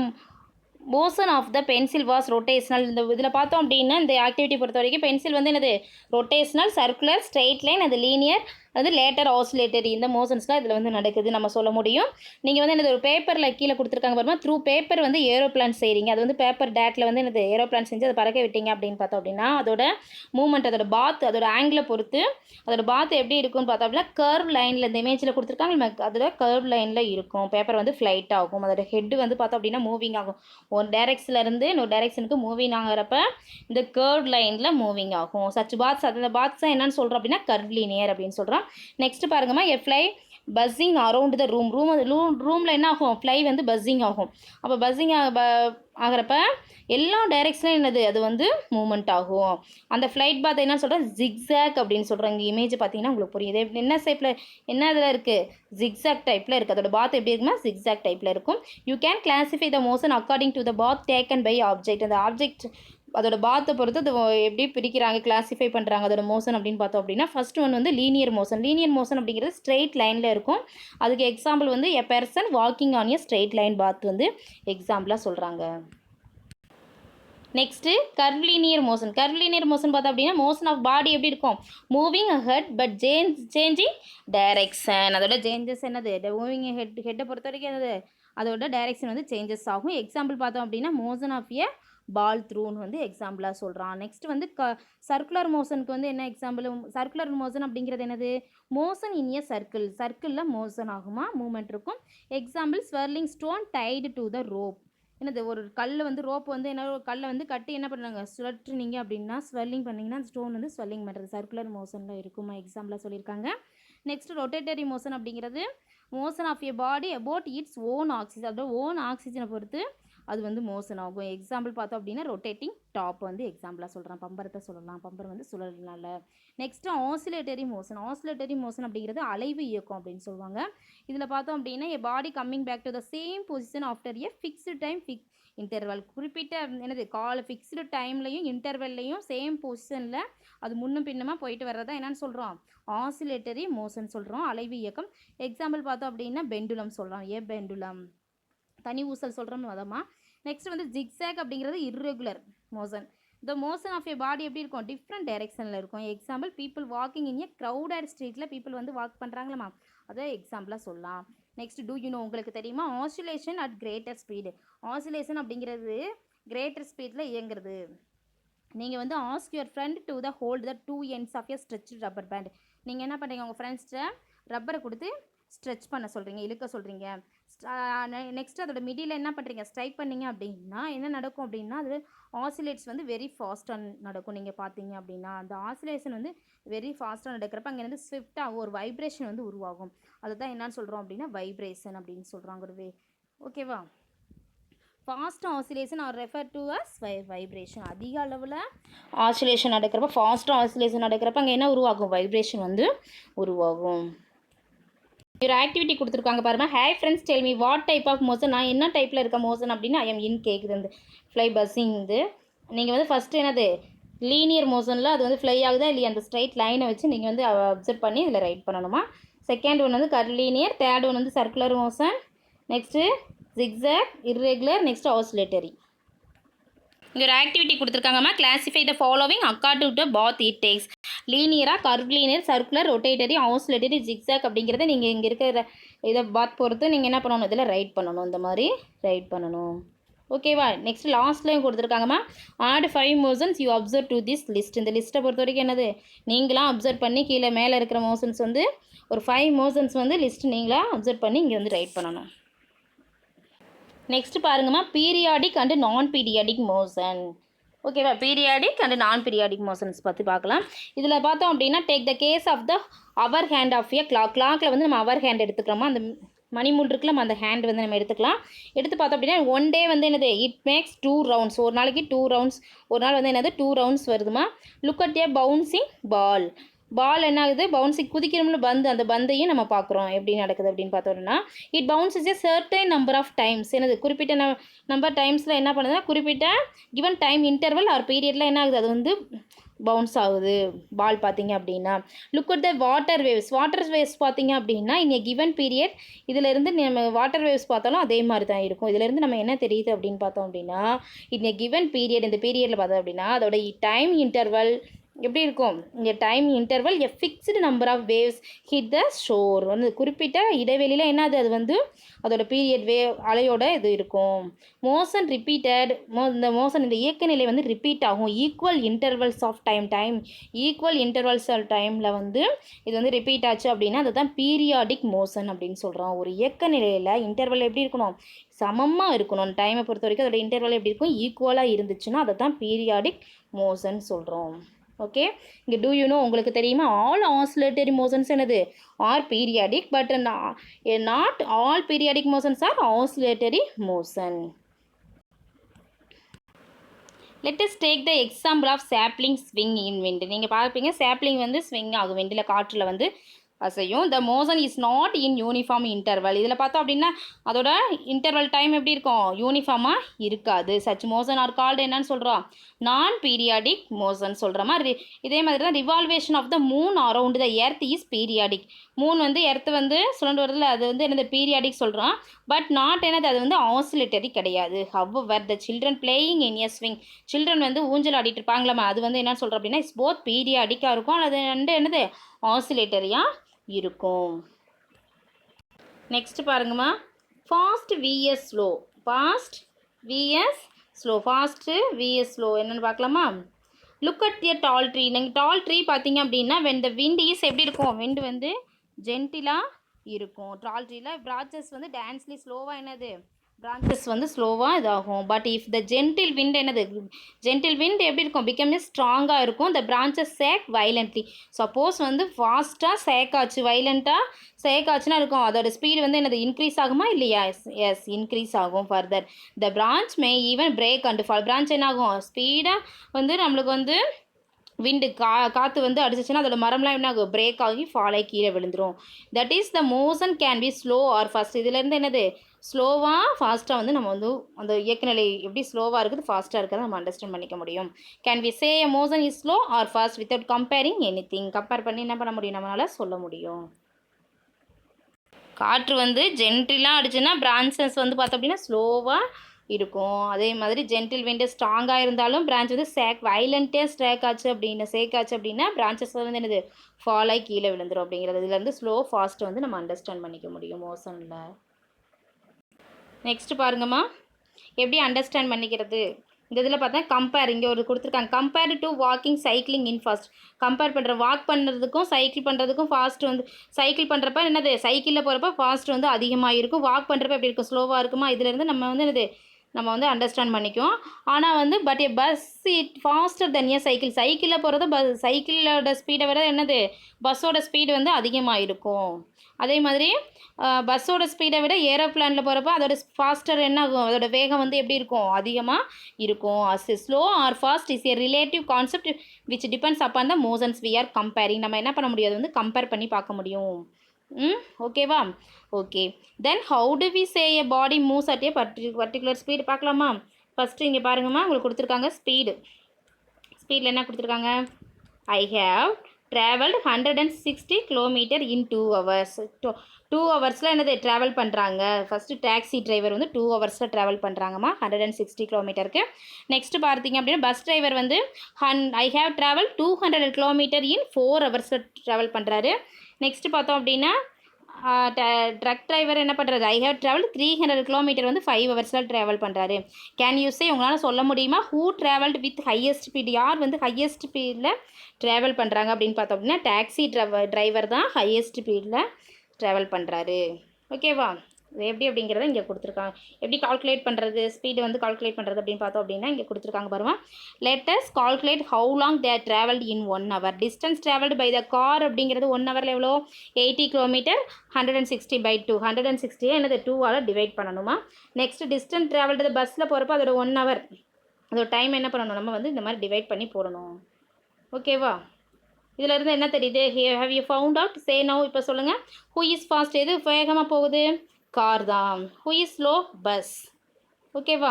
motion of the pencil was rotational. இந்த இதில் பார்த்தோம் அப்படின்னா இந்த ஆக்டிவிட்டி பொறுத்த வரைக்கும் பென்சில் வந்து என்னது ரொட்டேஷனல், சர்க்குலர், ஸ்ட்ரெயிட் லைன், அது லீனியர், அது லேட்டர், ஆசிலேட்டரி, இந்த மோஷன்ஸ்லாம் இதில் வந்து நடக்குது நம்ம சொல்ல முடியும். நீங்கள் வந்து என்னது ஒரு பேப்பரில் கீழே கொடுத்துருக்காங்க பாருமா, த்ரூ பேப்பர் வந்து ஏரோப்ளான் செய்கிறீங்க. அது வந்து பேப்பர் டேட்டில் வந்து என்னது ஏரோப்ளான் செஞ்சு அதை பறக்க விட்டீங்க அப்படின்னு பார்த்தோம் அப்படின்னா அதோட மூவ்மெண்ட், அதோட பாத், அதோட ஆங்கிளை பொறுத்து அதோட பாத் எப்படி இருக்குன்னு பார்த்தோம் அப்படின்னா கர்வ் லைனில் இந்த இமேஜில் கொடுத்துருக்காங்க, அதோட கர்வ் லைனில் இருக்கும். பேப்பர் வந்து ஃப்ளைட் ஆகும். அதோட ஹெட் வந்து பார்த்தோம் அப்படின்னா மூவிங் ஆகும். ஒரு டைரெக்ஷன்லேருந்து இன்னொரு டைரெக்ஷனுக்கு மூவிங் ஆகிறப்ப இந்த கர்வ் லைனில் மூவிங் ஆகும். சச் பாத்ஸ், அந்த பாத்ஸ் என்னன்னு சொல்கிறோம் அப்படின்னா கர்வ் லீனியர் அப்படின்னு சொல்கிறோம். நெக்ஸ்ட் பாருங்கம்மா, எ ஃப்ளை பஸ்ஸிங் அரௌண்ட் த ரூமில் என்ன ஆகும், ஃப்ளை வந்து பஸ்ஸிங் ஆகும். அப்போ பஸ்ஸிங் ஆகிறப்ப எல்லா டைரெக்ஷனும் என்னது அது வந்து மூவ்மெண்ட் ஆகும். அந்த ஃப்ளைட் பாத் என்ன சொல்கிறேன், ஜிக்ஸாக் அப்படின்னு சொல்கிறோம். இங்கே இமேஜ் பார்த்தீங்கன்னா உங்களுக்கு புரியுது. என்ன ஷேப்பில், என்ன இதில் இருக்குது, ஜிக்ஸாக் டைப்பில் இருக்குது. அதோட பாத் எப்படி இருக்குன்னா ஜிக்ஸாக் டைப்பில் இருக்கும். You can classify the motion according to the path taken by object. அந்த ஆப்ஜெக்ட் அதோட பாத்தை பொறுத்து அது எப்படி பிரிக்கிறாங்க, கிளாஸிஃபை பண்ணுறாங்க அதோட மோஷன் அப்படின்னு பார்த்தோம் அப்படின்னா ஃபர்ஸ்ட் ஒன் வந்து லீனியர் மோஷன். லீனியர் மோஷன் அப்படிங்கிறது ஸ்ட்ரெயிட் லைனில் இருக்கும். அதுக்கு எக்ஸாம்பிள் வந்து a person walking on a straight line path வந்து எக்ஸாம்பிளாக சொல்கிறாங்க. Next curvilinear motion. Curvilinear motion பார்த்தோம் அப்படின்னா மோஷன் ஆஃப் பாடி எப்படி இருக்கும், moving ahead but changing direction. அதோட சேஞ்சஸ் என்னது, மூவிங் ஹெட்டை பொறுத்த வரைக்கும் என்னது அதோட டைரெக்ஷன் வந்து சேஞ்சஸ் ஆகும். எக்ஸாம்பிள் பார்த்தோம் அப்படின்னா மோஷன் ஆஃப் எ பால் த்ரூன்னு வந்து எக்ஸாம்பிளாக சொல்கிறான். நெக்ஸ்ட் வந்து சர்க்குலர் மோஷனுக்கு வந்து என்ன எக்ஸாம்பிள், சர்க்குலர் மோஷன் அப்படிங்கிறது என்னது, மோஷன் இன் எ சர்க்கிள், சர்க்கிளில் மோஷன் ஆகுமா, மூமெண்ட் இருக்கும். Example swirling stone tied to the rope. என்னது ஒரு கல் வந்து ரோப் வந்து என்ன, ஒரு கல்லை வந்து கட்டி என்ன பண்ணுறாங்க, சுழற்றுனீங்க அப்படின்னா ஸ்வெல்லிங் பண்ணிங்கன்னா அந்த ஸ்டோன் வந்து ஸ்வெல்லிங் பண்ணுறது சர்க்குலர் மோஷனில் இருக்குமா, எக்ஸாம்பிளாக சொல்லியிருக்காங்க. நெக்ஸ்ட் ரொட்டேட்டரி மோஷன் அப்படிங்கிறது motion of a body about its own oxygen, அதோட ஓன் ஆக்சிஜனை பொறுத்து அது வந்து மோஷன் ஆகும். எக்ஸாம்பிள் பார்த்தோம் அப்படின்னா ரொட்டேட்டிங் டாப் வந்து எக்ஸாம்பிளாக சொல்கிறான். பம்பரத்தை சொல்லலாம், பம்பர் வந்து சுழல்னால. Next oscillatory motion. Oscillatory motion அப்படிங்கிறது அலைவு இயக்கம் அப்படின்னு சொல்லுவாங்க. இதில் பார்த்தோம் அப்படின்னா a body coming back to the same position after a fixed time interval. குறிப்பிட்ட என்னது ஃபிக்ஸ்டு டைம்லையும் இன்டர்வல்லையும் சேம் பொசிஷனில் அது முன்னும் பின்னமாக போயிட்டு வர்றதா என்னன்னு சொல்கிறோம், ஆசிலேட்டரி மோஷன் சொல்கிறோம், அலைவு இயக்கம். எக்ஸாம்பிள் பார்த்தோம் அப்படின்னா பெண்டுலம் சொல்கிறோம், ஏ பெண்டுலம். தனி ஊசல் சொல்கிறோம் அதமா. நெக்ஸ்ட் வந்து ஜிக்ஸாக் அப்படிங்கிறது இர்ரெகுலர் மோஷன். இந்த மோஷன் ஆஃப் ஏ பாடி எப்படி இருக்கும், டிஃப்ரெண்ட் டைரெக்ஷனில் இருக்கும். Example people walking in A crowded ஸ்ட்ரீட்டில் பீப்புள் வந்து வாக் பண்ணுறாங்களா, அதை எக்ஸாம்பிளாக சொல்லலாம். நெக்ஸ்ட் டூ யூ நோ, உங்களுக்கு தெரியுமா, oscillation at greater speed. Oscillation அப்படிங்கிறது கிரேட்டர் ஸ்பீடில் இயங்குறது. நீங்கள் வந்து ask your friend to the hold the two ends of a stretch rubber band. நீங்கள் என்ன பண்ணுறீங்க, உங்கள் ஃப்ரெண்ட்ஸ்கிட்ட ரப்பரை கொடுத்து ஸ்ட்ரெச் பண்ண சொல்கிறீங்க, இழுக்க சொல்கிறீங்க. நெக்ஸ்ட் அதோட மிடியில் என்ன பண்ணுறீங்க, ஸ்ட்ரைக் பண்ணிங்க அப்படின்னா என்ன நடக்கும் அப்படின்னா அது ஆசிலேட்ஸ் வந்து வெரி ஃபாஸ்ட்டாக நடக்கும். நீங்கள் பார்த்தீங்க அப்படின்னா அந்த ஆசிலேஷன் வந்து வெரி ஃபாஸ்ட்டாக நடக்கிறப்ப அங்கே வந்து ஸ்விஃப்டாக ஒரு வைப்ரேஷன் வந்து உருவாகும். அதை தான் என்னன்னு சொல்கிறோம் அப்படின்னா வைப்ரேஷன் அப்படின்னு சொல்கிறாங்க. ஓகேவா. Fast oscillation or refer to as vibration. அதிக அளவில் ஆசிலேஷன் நடக்கிறப்ப, ஃபாஸ்ட் ஆசிலேஷன் நடக்கிறப்ப அங்கே என்ன உருவாகும்? வைப்ரேஷன் வந்து உருவாகும். ஒரு ஆக்டிவிட்டி கொடுத்துருக்காங்க பாருங்க. Hi friends, tell me what type of motion. நான் என்ன டைப்பில் இருக்க மோஷன் அப்படின்னு ஐ எம் இன் கேட்குது. இந்த ஃப்ளை பஸ்ஸிங் இது நீங்கள் வந்து ஃபஸ்ட்டு என்னது லீனியர் மோஷனில் அது வந்து ஃப்ளை ஆகுதா இல்லையா அந்த ஸ்ட்ரைட் லைனை வச்சு நீங்கள் வந்து அப்சர்வ் பண்ணி இதில் ரைட் பண்ணணுமா. செகண்ட் ஒன் வந்து கர்லீனியர், தேர்ட் ஒன் வந்து circular motion, next zigzag, irregular, next oscillatory. இங்கே ஒரு ஆக்டிவிட்டி கொடுத்துருக்காங்கம்மா. Classify the following according to path it takes. லீனியராக, curvilinear, circular, rotatory, oscillatory, zigzag அப்படிங்கிறத நீங்கள் இங்கே இருக்கிற இதை பாத் பொறுத்து நீங்கள் என்ன பண்ணணும், இதில் ரைட் பண்ணணும். இந்த மாதிரி ரைட் பண்ணணும். ஓகேவா. நெக்ஸ்ட் லாஸ்ட்லேயும் கொடுத்துருக்காங்கம்மா. Add 5 motions you observe to this list. இந்த லிஸ்ட்டை பொறுத்த வரைக்கும் என்னது நீங்களாம் அப்சர்வ் பண்ணி கீழே மேலே இருக்கிற மோஷன்ஸ் வந்து ஒரு 5 மோஷன்ஸ் வந்து லிஸ்ட் நீங்களாக அப்சர்வ் பண்ணி இங்கே வந்து ரைட் பண்ணணும். நெக்ஸ்ட் பாருங்கம்மா, periodic and non periodic motion. ஓகேவா. Periodic and non periodic motions பற்றி பார்க்கலாம். இதில் பார்த்தோம் அப்படின்னா take the case of the hour hand of a clock. கிளாக்கில் வந்து நம்ம அவர் ஹேண்ட் எடுத்துக்கிறோமா, அந்த மணிமூல் இருக்குல்ல, அந்த ஹேண்ட் வந்து நம்ம எடுத்துக்கலாம். எடுத்து பார்த்தோம் அப்படின்னா ஒன் டே வந்து என்னது இட் மேக்ஸ் 2 ரவுண்ட்ஸ். ஒரு நாளைக்கு 2 ரவுண்ட்ஸ், ஒரு நாள் வந்து என்னது 2 ரவுண்ட்ஸ் வருதுமா. Look at a bouncing ball. Ball என்ன ஆகுது, பவுன்சிங் குதிக்கிறோம்ல பந்து, அந்த பந்தையும் நம்ம பார்க்குறோம் எப்படி நடக்குது அப்படின்னு பார்த்தோம்னா it bounces a certain number of times. என்னது குறிப்பிட்ட நம்பர் டைம்ஸில் என்ன பண்ணுதுன்னா குறிப்பிட்ட கிவன் டைம் இன்டர்வல் ஆர் பீரியடில் என்ன ஆகுது அது வந்து பவுன்ஸ் ஆகுது பால் பார்த்தீங்க அப்படின்னா. Look at the water waves. Water waves பார்த்தீங்க அப்படின்னா இன் ஏ கிவன் பீரியட், இதிலேருந்து நம்ம வாட்டர் வேவ்ஸ் பார்த்தாலும் அதே மாதிரி தான் இருக்கும். இதிலேருந்து நம்ம என்ன தெரியுது அப்படின்னு பார்த்தோம் அப்படின்னா இன் ஏ கிவன் பீரியட், இந்த பீரியடில் பார்த்தோம் அப்படின்னா அதோட டைம் இன்டர்வல் எப்படி இருக்கும், இங்கே time interval a fixed number of waves hit the shore. வந்து குறிப்பிட்ட இடைவெளியில் என்னது அது வந்து அதோட பீரியட் அலையோட இது இருக்கும். மோஷன் ரிப்பீட்டட், இந்த மோஷன் இந்த இயக்க நிலை வந்து ரிப்பீட் ஆகும். Equal intervals of time equal intervals of டைமில் வந்து இது வந்து ரிப்பீட் ஆச்சு அப்படின்னா அதுதான் பீரியாடிக் மோஷன் அப்படின்னு சொல்கிறோம். ஒரு இயக்க நிலையில் இன்டர்வல் எப்படி இருக்கணும், சமமாக இருக்கணும். டைமை பொறுத்த வரைக்கும் அதோட இன்டர்வல் எப்படி இருக்கும், ஈக்குவலாக இருந்துச்சுன்னா அதை தான் பீரியாடிக் மோஷன் சொல்கிறோம். ஓகே. இங்கே டூ யூ நோ உங்களுக்கு தெரியுமா, ஆல் ஆசிலேட்டரி மோஷன்ஸ் என்னது are periodic, but not all periodic motions are oscillatory motion. Let us take the example of sapling swing in wind. நீங்கள் பார்ப்பீங்க சாப்ளிங் வந்து ஸ்விங் ஆகும், விண்டில் காற்றில் வந்து அசையும். The motion is not in uniform interval. இதில் பார்த்தோம் அப்படின்னா அதோட இன்டர்வல் டைம் எப்படி இருக்கும், யூனிஃபார்மாக இருக்காது. சச் மோஷன் ஆர் கால்டு என்னன்னு சொல்கிறோம், நான் பீரியாடிக் மோஷன் சொல்கிற மாதிரி. இதே மாதிரி தான் revolution of the moon around the earth is periodic. Moon வந்து எர்த்து வந்து சுழண்டு வருதுல, அது வந்து என்னது பீரியாடிக் சொல்கிறோம். பட் நாட் என்னது அது வந்து ஆசிலேட்டரி கிடையாது. However the children playing in a swing. Children வந்து ஊஞ்சல் ஆடிட்டு இருப்பாங்களாமா, அது வந்து என்ன சொல்கிறோம் அப்படின்னா இட்ஸ் போத் பீரியாடிக்காக இருக்கும், அது வந்து என்னது ஆசிலேட்டரியாக இருக்கும். நெக்ஸ்ட் பாருங்கம்மா, fast vs slow. Fast vs slow. Fast vs slow என்னென்னு பார்க்கலாமா. Look at a tall tree. நீங்கள் டால் ட்ரீ பார்த்தீங்க அப்படின்னா வென் த விண்ட் இஸ் எப்படி இருக்கும், விண்டு வந்து ஜென்டிலாக இருக்கும். டால் ட்ரீயில் பிரான்ச்சஸ் வந்து டான்ஸ்லி ஸ்லோவாக என்னது பிரான்ச்சஸ் வந்து ஸ்லோவாக இதாகும். But if the gentle wind என்னது ஜென்டில் விண்ட் எப்படி இருக்கும், பிகம் ஸ்ட்ராங்காக இருக்கும். த பிரான்ச்சஸ் சேக் வைலண்ட்லி. சப்போஸ் வந்து ஃபாஸ்ட்டாக சேக் ஆச்சு, வைலண்ட்டாக சேக் ஆச்சுன்னா இருக்கும், அதோட ஸ்பீடு வந்து என்னது இன்க்ரீஸ் ஆகுமா இல்லையா, எஸ் இன்க்ரீஸ் ஆகும். Further the branch May even break and fall. Branch என்ன ஆகும், ஸ்பீடாக வந்து நம்மளுக்கு வந்து விண்டு காற்று வந்து அடிச்சிச்சுன்னா அதோட மரம்லாம் என்ன ஆகும், பிரேக் ஆகி ஃபால் ஆகி கீழே விழுந்துடும். That is the motion can be slow or fast. இதுலேருந்து என்னது ஸ்லோவாக ஃபாஸ்ட்டாக வந்து நம்ம வந்து அந்த இயக்கநிலை எப்படி ஸ்லோவாக இருக்குது ஃபாஸ்ட்டாக இருக்கிறத நம்ம அண்டர்ஸ்டாண்ட் பண்ணிக்க முடியும். Can we say a motion is slow or fast without comparing any thing. Compare பண்ணி என்ன பண்ண முடியும், நம்மளால் சொல்ல முடியும். காற்று வந்து ஜென்டிலாக அடிச்சுன்னா பிரான்ச்சஸ் வந்து பார்த்தோம் அப்படின்னா ஸ்லோவாக இருக்கும். அதே மாதிரி ஜென்டில் விண்டு ஸ்ட்ராங்காக இருந்தாலும் பிரான்ச் வந்து வைலண்ட்டாக சேக் ஆச்சு அப்படின்னா பிரான்ச்சஸ் வந்து என்னது ஃபால் ஆகி கீழே விழுந்துடும் அப்படிங்கிறது. இதுலேருந்து ஸ்லோ ஃபாஸ்ட் வந்து நம்ம அண்டர்ஸ்டாண்ட் பண்ணிக்க முடியும் மோஷனில். நெக்ஸ்ட் பாருங்கம்மா, எப்படி அண்டர்ஸ்டாண்ட் பண்ணிக்கிறது. இந்த இதில் பார்த்தா கம்பேர், இங்கே ஒரு கொடுத்துருக்காங்க, compare to walking cycling in fast. Compare பண்ணுற வாக் பண்ணுறதுக்கும் சைக்கிள் பண்ணுறதுக்கும் ஃபாஸ்ட் வந்து சைக்கிள் பண்ணுறப்ப என்னது சைக்கிளில் போகிறப்ப ஃபாஸ்ட் வந்து அதிகமாக இருக்கும், வாக் பண்ணுறப்ப எப்படி இருக்கும் ஸ்லோவாக இருக்குமா. இதிலேருந்து நம்ம வந்து என்னது நம்ம வந்து அண்டர்ஸ்டாண்ட் பண்ணிக்குவோம். ஆனால் வந்து but a bus it faster than a cycle. சைக்கிளில் போகிறது சைக்கிளோட ஸ்பீடை விட என்னது பஸ்ஸோட ஸ்பீடு வந்து அதிகமாக இருக்கும். அதே மாதிரி பஸ்ஸோட ஸ்பீடை விட ஏரோப்ளானில் போகிறப்ப அதோட ஃபாஸ்டர் என்ன ஆகும், அதோட வேகம் வந்து எப்படி இருக்கும், அதிகமாக இருக்கும். Slow or fast is a relative concept which depends upon the motions we are comparing. நம்ம என்ன பண்ண முடியாது, வந்து கம்பேர் பண்ணி பார்க்க முடியும். ஓகேவா? Okay. Then how do we say a body moves at a particular speed பார்க்கலாமா? ஃபஸ்ட்டு இங்கே பாருங்கம்மா, உங்களுக்கு கொடுத்துருக்காங்க ஸ்பீடில் என்ன கொடுத்துருக்காங்க, I have travelled 160 kilometre in 2 hours. 2 ஹவர்ஸில் என்னது ட்ராவல் பண்ணுறாங்க. ஃபஸ்ட்டு டாக்ஸி டிரைவர் வந்து 2 ஹவர்ஸில் ட்ராவல் பண்ணுறாங்கம்மா 160 கிலோமீட்டருக்கு. நெக்ஸ்ட்டு பார்த்தீங்க அப்படின்னா பஸ் டிரைவர் வந்து I have travel 200 kilometre in 4 ஹவர்ஸில் ட்ராவல் பண்ணுறாரு. நெக்ஸ்ட்டு பார்த்தோம் அப்படின்னா ட்ரக் டிரைவர் என்ன பண்ணுறது, ஐ ஹேவ் ட்ராவல் 300 கிலோமீட்டர் வந்து 5 ஹவர்ஸில் ட்ராவல் பண்ணுறாரு. கேன் யூ சே, உங்களால் சொல்ல முடியுமா, who travelled with highest speed, யார் வந்து ஹையஸ்ட் ஸ்பீடில் ட்ராவல் பண்ணுறாங்க அப்படின்னு பார்த்தோம் அப்படின்னா டாக்ஸி டிரைவர் தான் ஹையஸ்ட் ஸ்பீடில் ட்ராவல் பண்ணுறாரு. ஓகேவா? இது எப்படி அப்படிங்கிறத இங்கே கொடுத்துருக்காங்க. எப்படி கால்குலேட் பண்ணுறது, ஸ்பீடு வந்து கால்குலேட் பண்ணுறது அப்படின்னு பார்த்தோம் அப்படின்னா இங்கே கொடுத்துருக்காங்க பாருங்க. Let's calculate how long they travelled in 1 hour. Distance travelled by the car அப்படிங்கிறது 1 ஹவரில் எவ்வளோ, 80 கிலோமீட்டர். 160/2 160 என்னது 2ஆல் டிவைட் பண்ணணுமா. நெக்ஸ்ட் டிஸ்டன்ஸ் ட்ராவல்டு பஸ்ஸில் போகிறப்போ அதோட 1 hour, அதோட டைம் என்ன பண்ணணும், நம்ம வந்து இந்த மாதிரி டிவைட் பண்ணி போடணும். ஓகேவா? இதில் இருந்து என்ன தெரியுது, have you found out, say now. இப்போ சொல்லுங்கள், ஹூ இஸ் ஃபாஸ்ட், எது வேகமாக போகுது, கார் தான். Who is slow, bus. ஓகேவா?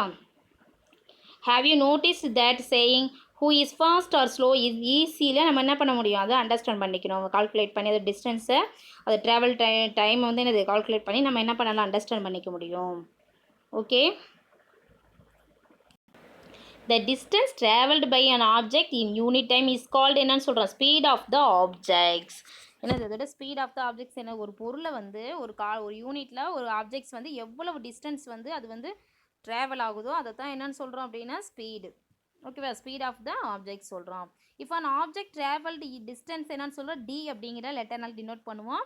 Have you notice that saying who is fast or slow is ஈஸியில் நம்ம என்ன பண்ண முடியும், அதை அண்டர்ஸ்டாண்ட் பண்ணிக்கணும். கால்குலேட் பண்ணி அதை டிஸ்டன்ஸை, அது ட்ராவல் டைம் வந்து என்னது கால்குலேட் பண்ணி நம்ம என்ன பண்ணலாம், அண்டர்ஸ்டாண்ட் பண்ணிக்க முடியும். Okay. The distance travelled by an object in unit time is called என்னன்னு சொல்கிறோம், ஸ்பீட் ஆஃப் த ஆப்ஜெக்ட்ஸ். என்னது அதோட ஸ்பீட் ஆஃப் த ஆப்ஜெக்ட்ஸ் என்ன, ஒரு பொருளை வந்து ஒரு யூனிட்டில் ஒரு ஆப்ஜெக்ட்ஸ் வந்து எவ்வளவு டிஸ்டன்ஸ் வந்து அது வந்து ட்ராவல் ஆகுதோ அதை தான் என்னன்னு சொல்கிறோம் அப்படின்னா ஸ்பீடு. ஓகேவா? ஸ்பீட் ஆஃப் த ஆப்ஜெக்ட் சொல்கிறோம். இப்போ an ஆப்ஜெக்ட் ட்ராவல்டு டிஸ்டன்ஸ் என்னன்னு சொல்கிறோம், டி அப்படிங்கிற லெட்டர்னால் டினோட் பண்ணுவோம்.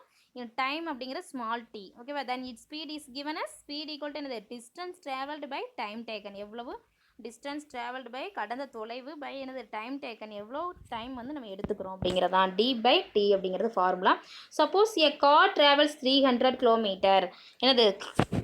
டைம் அப்படிங்கிற ஸ்மால் டி. ஓகேவா? Then it speed is given as speed equal to என்னது, distance travelled by time taken. எவ்வளவு டிஸ்டன்ஸ் ட்ராவல்டு பை கடந்த தொலைவு பை என்னது டைம் டேக்கன், எவ்வளோ டைம் வந்து நம்ம எடுத்துக்கிறோம் அப்படிங்கிறதான் d/t அப்படிங்கிறது formula. Suppose a car travels 300 kilometre, என்னது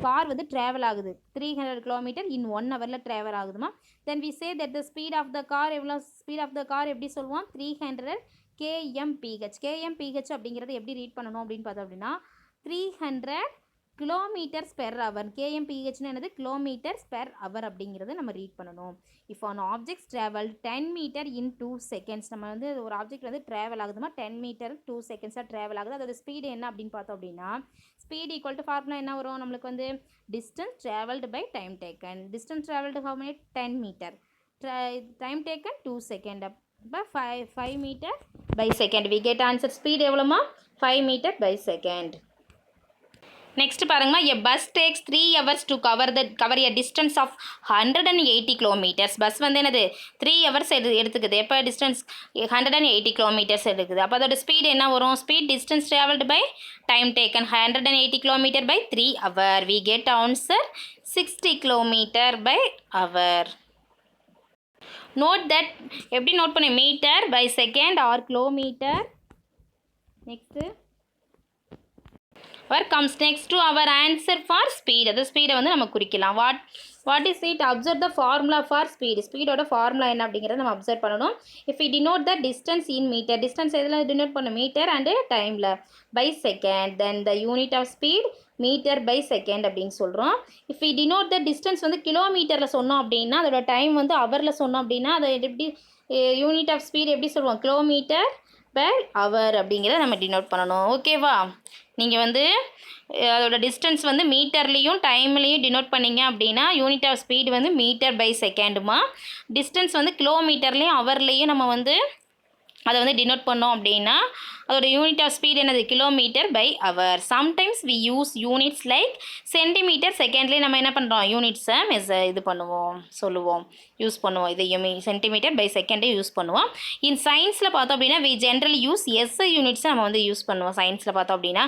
கார் வந்து ட்ராவல் ஆகுது 300 கிலோமீட்டர் இன் 1 ஹவரில் ட்ராவல் ஆகுதுமா. Then we say that the speed of the car எவ்வளோ, ஸ்பீட் ஆஃப் த கார் எப்படி சொல்லுவோம், 300 kmph. kmph அப்படிங்கிறது எப்படி ரீட் பண்ணணும் அப்படின்னு பார்த்தோம் அப்படின்னா 300 கிலோமீட்டர்ஸ் பெர் ஹவர். கேஎம்பிஹெச்னு என்னது, கிலோமீட்டர்ஸ் பெர் ஹவர் அப்படிங்கிறத நம்ம ரீட் பண்ணணும். இப்போ an objects travel 10 metre in 2 seconds. நம்ம வந்து ஒரு ஆப்ஜெக்ட் வந்து ட்ராவல் ஆகுதுமா 10 மீட்டர் 2 செகண்ட்ஸாக ட்ராவல் ஆகுது. அதோட ஸ்பீடு என்ன அப்படின்னு பார்த்தோம் அப்படின்னா ஸ்பீட் ஈக்குவல் டு ஃபார்முலா என்ன வரும் நம்மளுக்கு வந்து, distance travelled by time taken. Distance travelled how many, 10 metre. Time taken 2 second. அப்போ 5 metre by second. We get answer. Speed எவ்வளோமா, 5 மீட்டர் பை செகண்ட். நெக்ஸ்ட் பாருங்கம்மா, a bus takes 3 hours to cover a distance of 180 kilometres. Bus வந்து என்னது 3 hours எடுத்துக்குது. எப்போ distance 180 kilometres எடுக்குது. அப்போ அதோட ஸ்பீடு என்ன வரும், speed distance travelled by time taken 180 kilometre by 3 hour. We get answer 60 kilometre by hour. Note that, எப்படி நோட் பண்ண, metre by second or kilometre. Next comes next to our answer for speed. அது ஸ்பீடை வந்து நம்ம குறிக்கலாம். What is it, observe the formula for speed. ஸ்பீடோட formula என்ன அப்படிங்கிறத நம்ம அப்சர்வ் பண்ணணும். If we denote the distance in metre, distance எதில் டினோட் பண்ணணும், மீட்டர் அண்டு டைமில் by second. Then the unit of speed metre by second அப்படின்னு சொல்கிறோம். If we denote the distance வந்து கிலோமீட்டரில் சொன்னோம் அப்படின்னா அதோட டைம் வந்து ஹவரில் சொன்னோம் அப்படின்னா அதை எப்படி யூனிட் ஆஃப் ஸ்பீட் எப்படி சொல்லுவோம், கிலோமீட்டர் பெர் ஹவர் அப்படிங்கிறத நம்ம டினோட் பண்ணணும். ஓகேவா? நீங்கள் வந்து அதோட டிஸ்டன்ஸ் வந்து மீட்டர்லேயும் டைம்லேயும் டினோட் பண்ணிங்க அப்படின்னா யூனிட் ஆஃப் ஸ்பீடு வந்து மீட்டர் பை செகண்டுமா. டிஸ்டன்ஸ் வந்து கிலோமீட்டர்லேயும் ஹவர்லேயும் நம்ம வந்து அதை வந்து டினோட் பண்ணோம் அப்படின்னா அதோட யூனிட் ஆஃப் ஸ்பீட் என்னது, kilometre by hour. Sometimes we use units like centimetre செகண்ட்லேயே நம்ம என்ன பண்ணுறோம், யூனிட்ஸை இது பண்ணுவோம், சொல்லுவோம், யூஸ் பண்ணுவோம். இதை சென்டிமீட்டர் பை செகண்டே யூஸ் பண்ணுவோம். இன் சயின்ஸில் பார்த்தோம் அப்படின்னா வி ஜென்ரலி யூஸ் எஸ்ஐ யூனிட்ஸை நம்ம வந்து யூஸ் பண்ணுவோம். சயின்ஸில் பார்த்தோம் அப்படின்னா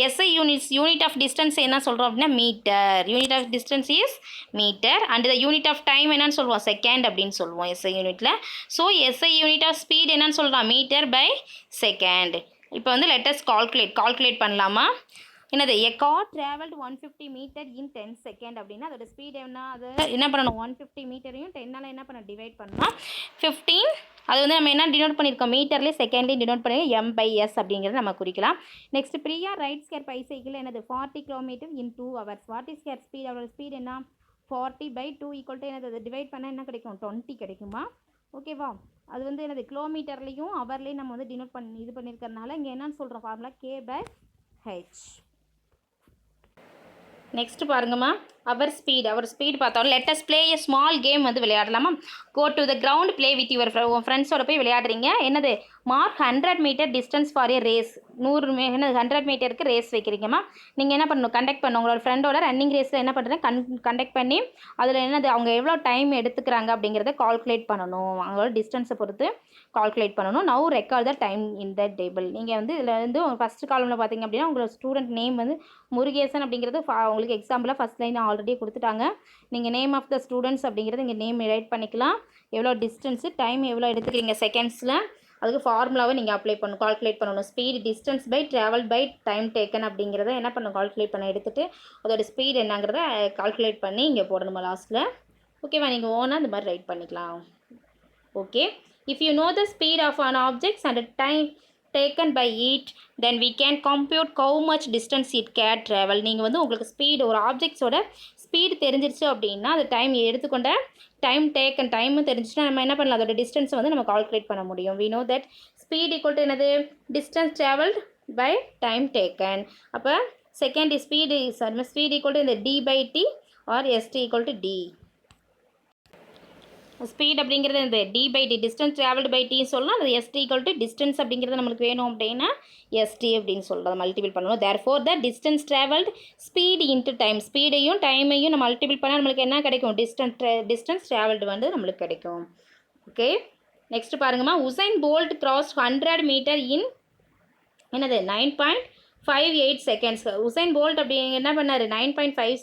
SI units, unit of distance என்ன சொல்கிறோம் அப்படின்னா metre. Unit of distance is metre and the unit of time என்னன்னு சொல்லுவோம், செகண்ட் அப்படின்னு சொல்லுவோம் எஸ்ஐ யூனிட்டில். So SI unit of speed என்னன்னு சொல்கிறோம், மீட்டர் பை செகண்ட். இப்போ வந்து லெட்டஸ் கால்குலேட் பண்ணலாமா. என்னது a car traveled 150 meter in 10 second அப்படின்னா அதோட ஸ்பீட் என்ன பண்ணணும் 150 மீட்டரையும் 10ஆல் என்ன பண்ண டிவைட் பண்ணால் 15 அது வந்து நம்ம என்ன டினோட் பண்ணியிருக்கோம் மீட்டர்லேயே செகண்ட்லேயும் டினோட் பண்ணி m/s அப்படிங்கிறத நம்ம குறிக்கலாம். Next Priya rides her bicycle என்னது 40 kilometre in 2 hours. What is her speed? அவரோட ஸ்பீட் என்ன 40/2 ஈக்குவல் டு என்னது டிவைட் பண்ணால் என்ன கிடைக்கும் 20 கிடைக்குமா? ஓகேவா? அது வந்து என்னது கிலோமீட்டர்லேயும் ஹவர்லேயும் நம்ம வந்து டினோட் பண்ணி இது பண்ணியிருக்கறனால இங்கே என்னன்னு சொல்கிறோம் ஃபார்முலா k/h. நெக்ஸ்ட் பாருங்கம்மா அவர் ஸ்பீட் பார்த்தோம். Let us play a small game வந்து விளையாடலாமா? Go to the ground play with your ஃப்ரெண்ட்ஸோட போய் விளையாடுறீங்க. என்னது mark 100 metre distance for a race. 100 மீட்டருக்கு ரேஸ் வைக்கிறீங்கம்மா. நீங்கள் என்ன பண்ணணும் கண்டக்ட் பண்ணணும் உங்களோட ஃப்ரெண்டோட ரன்னிங் ரேஸில் என்ன பண்ணுறது கண்டக்ட் பண்ணி அதில் என்னது அவங்க எவ்வளோ டைம் எடுத்துக்கிறாங்க அப்படிங்கிறத கால்குலேட் பண்ணணும். அவங்களோட டிஸ்டன்ஸை பொறுத்து கால்குலேட் பண்ணணும். Now record the time in the table. நீங்கள் வந்து இதில் வந்து ஃபஸ்ட்டு காலமில் பார்த்தீங்க அப்படின்னா உங்களோட ஸ்டூடெண்ட் நேம் வந்து முருகேசன் அப்படிங்கிறது உங்களுக்கு எக்ஸாம்பிளாக ஃபஸ்ட் லைன் ஆல்ரெடி கொடுத்துட்டாங்க. நீங்கள் நேம் ஆஃப் த ஸ்டூடெண்ட்ஸ் அப்படிங்கிறது இங்கே நேம் ரைட் பண்ணிக்கலாம். எவ்வளோ டிஸ்டன்ஸு டைம் எவ்வளோ எடுத்துக்கிறீங்க செகண்ட்ஸில் அதுக்கு ஃபார்முலாவை நீங்கள் அப்ளை பண்ணணும் கால்குலேட் பண்ணணும். Speed distance by travel by time taken அப்படிங்கிறத என்ன பண்ணணும் கால்குலேட் பண்ண எடுத்துகிட்டு அதோட ஸ்பீட் என்னங்கிறத கால்குலேட் பண்ணி இங்கே போடணுமா லாஸ்ட்டில். ஓகேவா? நீங்கள் ஓனாக இந்த மாதிரி ரைட் பண்ணிக்கலாம். Okay. If you know the speed of an object and the time taken by it, then we can compute how much distance it can travel. நீங்கள் வந்து உங்களுக்கு ஸ்பீடு ஒரு ஆப்ஜெக்ட்ஸோட ஸ்பீடு தெரிஞ்சிருச்சு அப்படின்னா அது டைம் எடுத்துக்கொண்ட டைம் டேக்கன் டைமும் தெரிஞ்சிச்சுன்னா நம்ம என்ன பண்ணலாம் அதோட டிஸ்டன்ஸை வந்து நம்ம கால்குலேட் பண்ண முடியும். we know that speed equal to என்னது distance traveled by time taken. அப்போ செகண்ட் ஸ்பீட் equal to இந்த d/t or st equal to d. Speed அப்படிங்கிறது இந்த d/t distance travelled by D சொல்லலாம். அது st ஈக்குவல் டு டிஸ்டன்ஸ் அப்படிங்கிறது நம்மளுக்கு வேணும் அப்படின்னா st அப்படின்னு சொல்கிறது மல்டிபிள் பண்ணணும். Therefore the distance travelled speed into time. ஸ்பீடையும் டைமையும் நம்ம மல்டிபிள் பண்ணால் நம்மளுக்கு என்ன கிடைக்கும் டிஸ்டன்ஸ் ட்ராவல்டு வந்து நம்மளுக்கு கிடைக்கும். ஓகே. நெக்ஸ்ட் பாருங்கம்மா உசைன் போல்ட் கிராஸ் 100 மீட்டர் இன் என்னது 9.58 செகண்ட்ஸ். உசைன் போல்ட் அப்படி என்ன பண்ணார் 9.5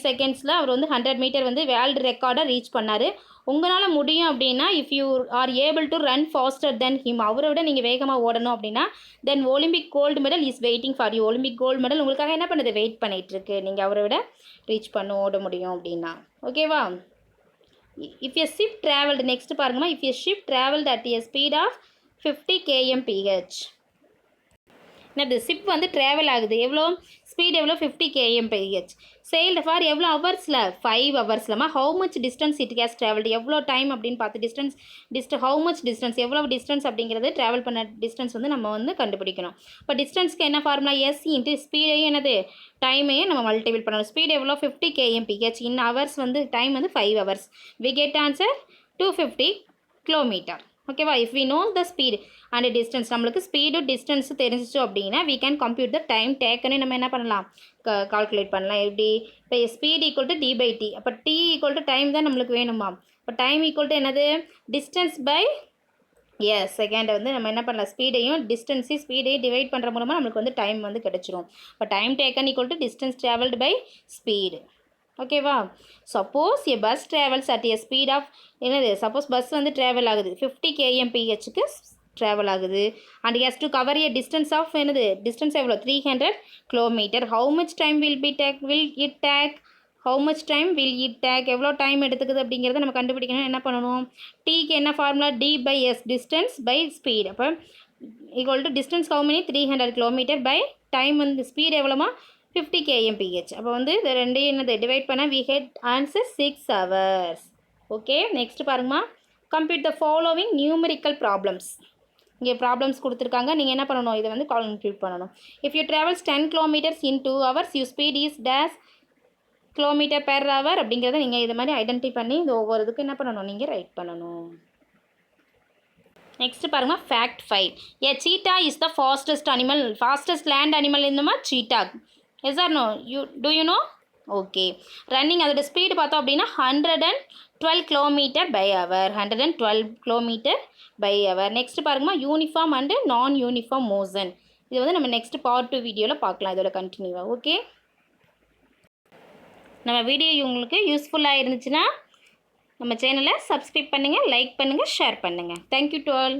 செகண்ட்ஸில் அவர் வந்து 100 மீட்டர் வந்து வேர்ல்டு ரெக்கார்டை ரீச் பண்ணார். உங்களால் முடியும் அப்படின்னா if you are able to run faster then him அவரை விட நீங்கள் வேகமாக ஓடணும் அப்படின்னா தென் Olympic gold medal is waiting for you. Olympic gold medal உங்களுக்காக என்ன பண்ணுது வெயிட் பண்ணிகிட்ருக்கு. நீங்கள் அவரை விட ரீச் பண்ண ஓட முடியும் அப்படின்னா. ஓகேவா? If a ship travelled next பாருங்கம்மா if a ship travelled at a speed of 50 kmph. என்னது ஷிப் வந்து ட்ராவல் ஆகுது எவ்வளோ ஸ்பீட் எவ்வளோ 50 kmph. செயில்டு ஃபார் எவ்வளோ ஹவர்ஸில் 5 ஹவர்ஸ்லமா. How much distance it has travelled எவ்வளோ டைம் அப்படின்னு பார்த்து ஹவு மச் டிஸ்டன்ஸ் எவ்வளோ டிஸ்டன்ஸ் அப்படிங்கிறது ட்ராவல் பண்ண டிஸ்டன்ஸ் வந்து நம்ம வந்து கண்டுபிடிக்கணும். இப்போ டிஸ்டன்ஸ்க்கு என்ன ஃபார்முலா எஸ் இன்ட்டு ஸ்பீடையும் என்னது டைமையும் நம்ம மல்டிபிள் பண்ணணும். ஸ்பீட் எவ்வளோ 50 kmph இன் ஹவர்ஸ் வந்து டைம் வந்து 5 hours. We get answer 250 kilometre. ஓகேவா? If we know the speed and distance நம்மளுக்கு ஸ்பீடும் டிஸ்டன்ஸு தெரிஞ்சிச்சு அப்படின்னா we can compute the time டேக்கன்னு நம்ம என்ன பண்ணலாம் கால்குலேட் பண்ணலாம். எப்படி இப்போ ஸ்பீட் ஈக்குவல் டு d/t. அப்போ t ஈக்குவல் டு டைம் தான் நம்மளுக்கு வேணுமா? இப்போ டைம் ஈக்குவல் டு என்னது டிஸ்டன்ஸ் பை செகண்டை வந்து நம்ம என்ன பண்ணலாம் ஸ்பீடையும் ஸ்பீடையும் டிவைட் பண்ணுற மூலமாக நம்மளுக்கு வந்து டைம் வந்து கிடச்சிரும். இப்போ time taken equal to distance travelled by speed. ஓகேவா? Suppose a bus travels at a speed of என்னது சப்போஸ் பஸ் வந்து ட்ராவல் ஆகுது 50 kmph ட்ராவல் ஆகுது and has to cover a distance of என்னது டிஸ்டன்ஸ் எவ்வளோ 300 kilometre. How much time will it take எவ்வளோ time எடுத்துக்குது அப்படிங்கிறத நம்ம கண்டுபிடிக்கணும். என்ன பண்ணணும் டீக்கு என்ன formula d/s distance by speed. அப்போ equal to distance how many 300 kilometre by time வந்து ஸ்பீட் எவ்வளோமா 50 kmph. அப்போ வந்து இந்த ரெண்டையும் என்னது டிவைட் பண்ணால் we get answer 6 hours. Okay. Next பாருங்கம்மா compute the following numerical problems. இங்கே ப்ராப்ளம்ஸ் கொடுத்துருக்காங்க. நீங்கள் என்ன பண்ணணும் இதை வந்து கம்ப்யூட் பண்ணணும். If you travels 10 kilometers in 2 hours you speed is dash kilometre per hour அப்படிங்கிறத நீங்கள் இது மாதிரி ஐடென்டிஃபை பண்ணி இந்த ஒவ்வொரு இதுக்கு என்ன பண்ணணும் நீங்கள் ரைட் பண்ணணும். நெக்ஸ்ட் பாருங்கள் fact 5. A cheetah is the fastest land animal இந்த மாதிரி cheetah. Yes or no do you know? Okay. Running அதோட ஸ்பீடு பார்த்தோம் அப்படின்னா 112 km/h. 112 km/h. நெக்ஸ்ட் பாருங்கம்மா uniform and non uniform motion. இது வந்து நம்ம நெக்ஸ்ட் பார்ட் 2 வீடியோவில் பார்க்கலாம் இதோட கண்டினியூவாக. ஓகே. நம்ம வீடியோ உங்களுக்கு யூஸ்ஃபுல்லாக இருந்துச்சுன்னா நம்ம சேனலை சப்ஸ்கிரைப் பண்ணுங்கள், லைக் பண்ணுங்கள், ஷேர் பண்ணுங்கள். Thank you to all.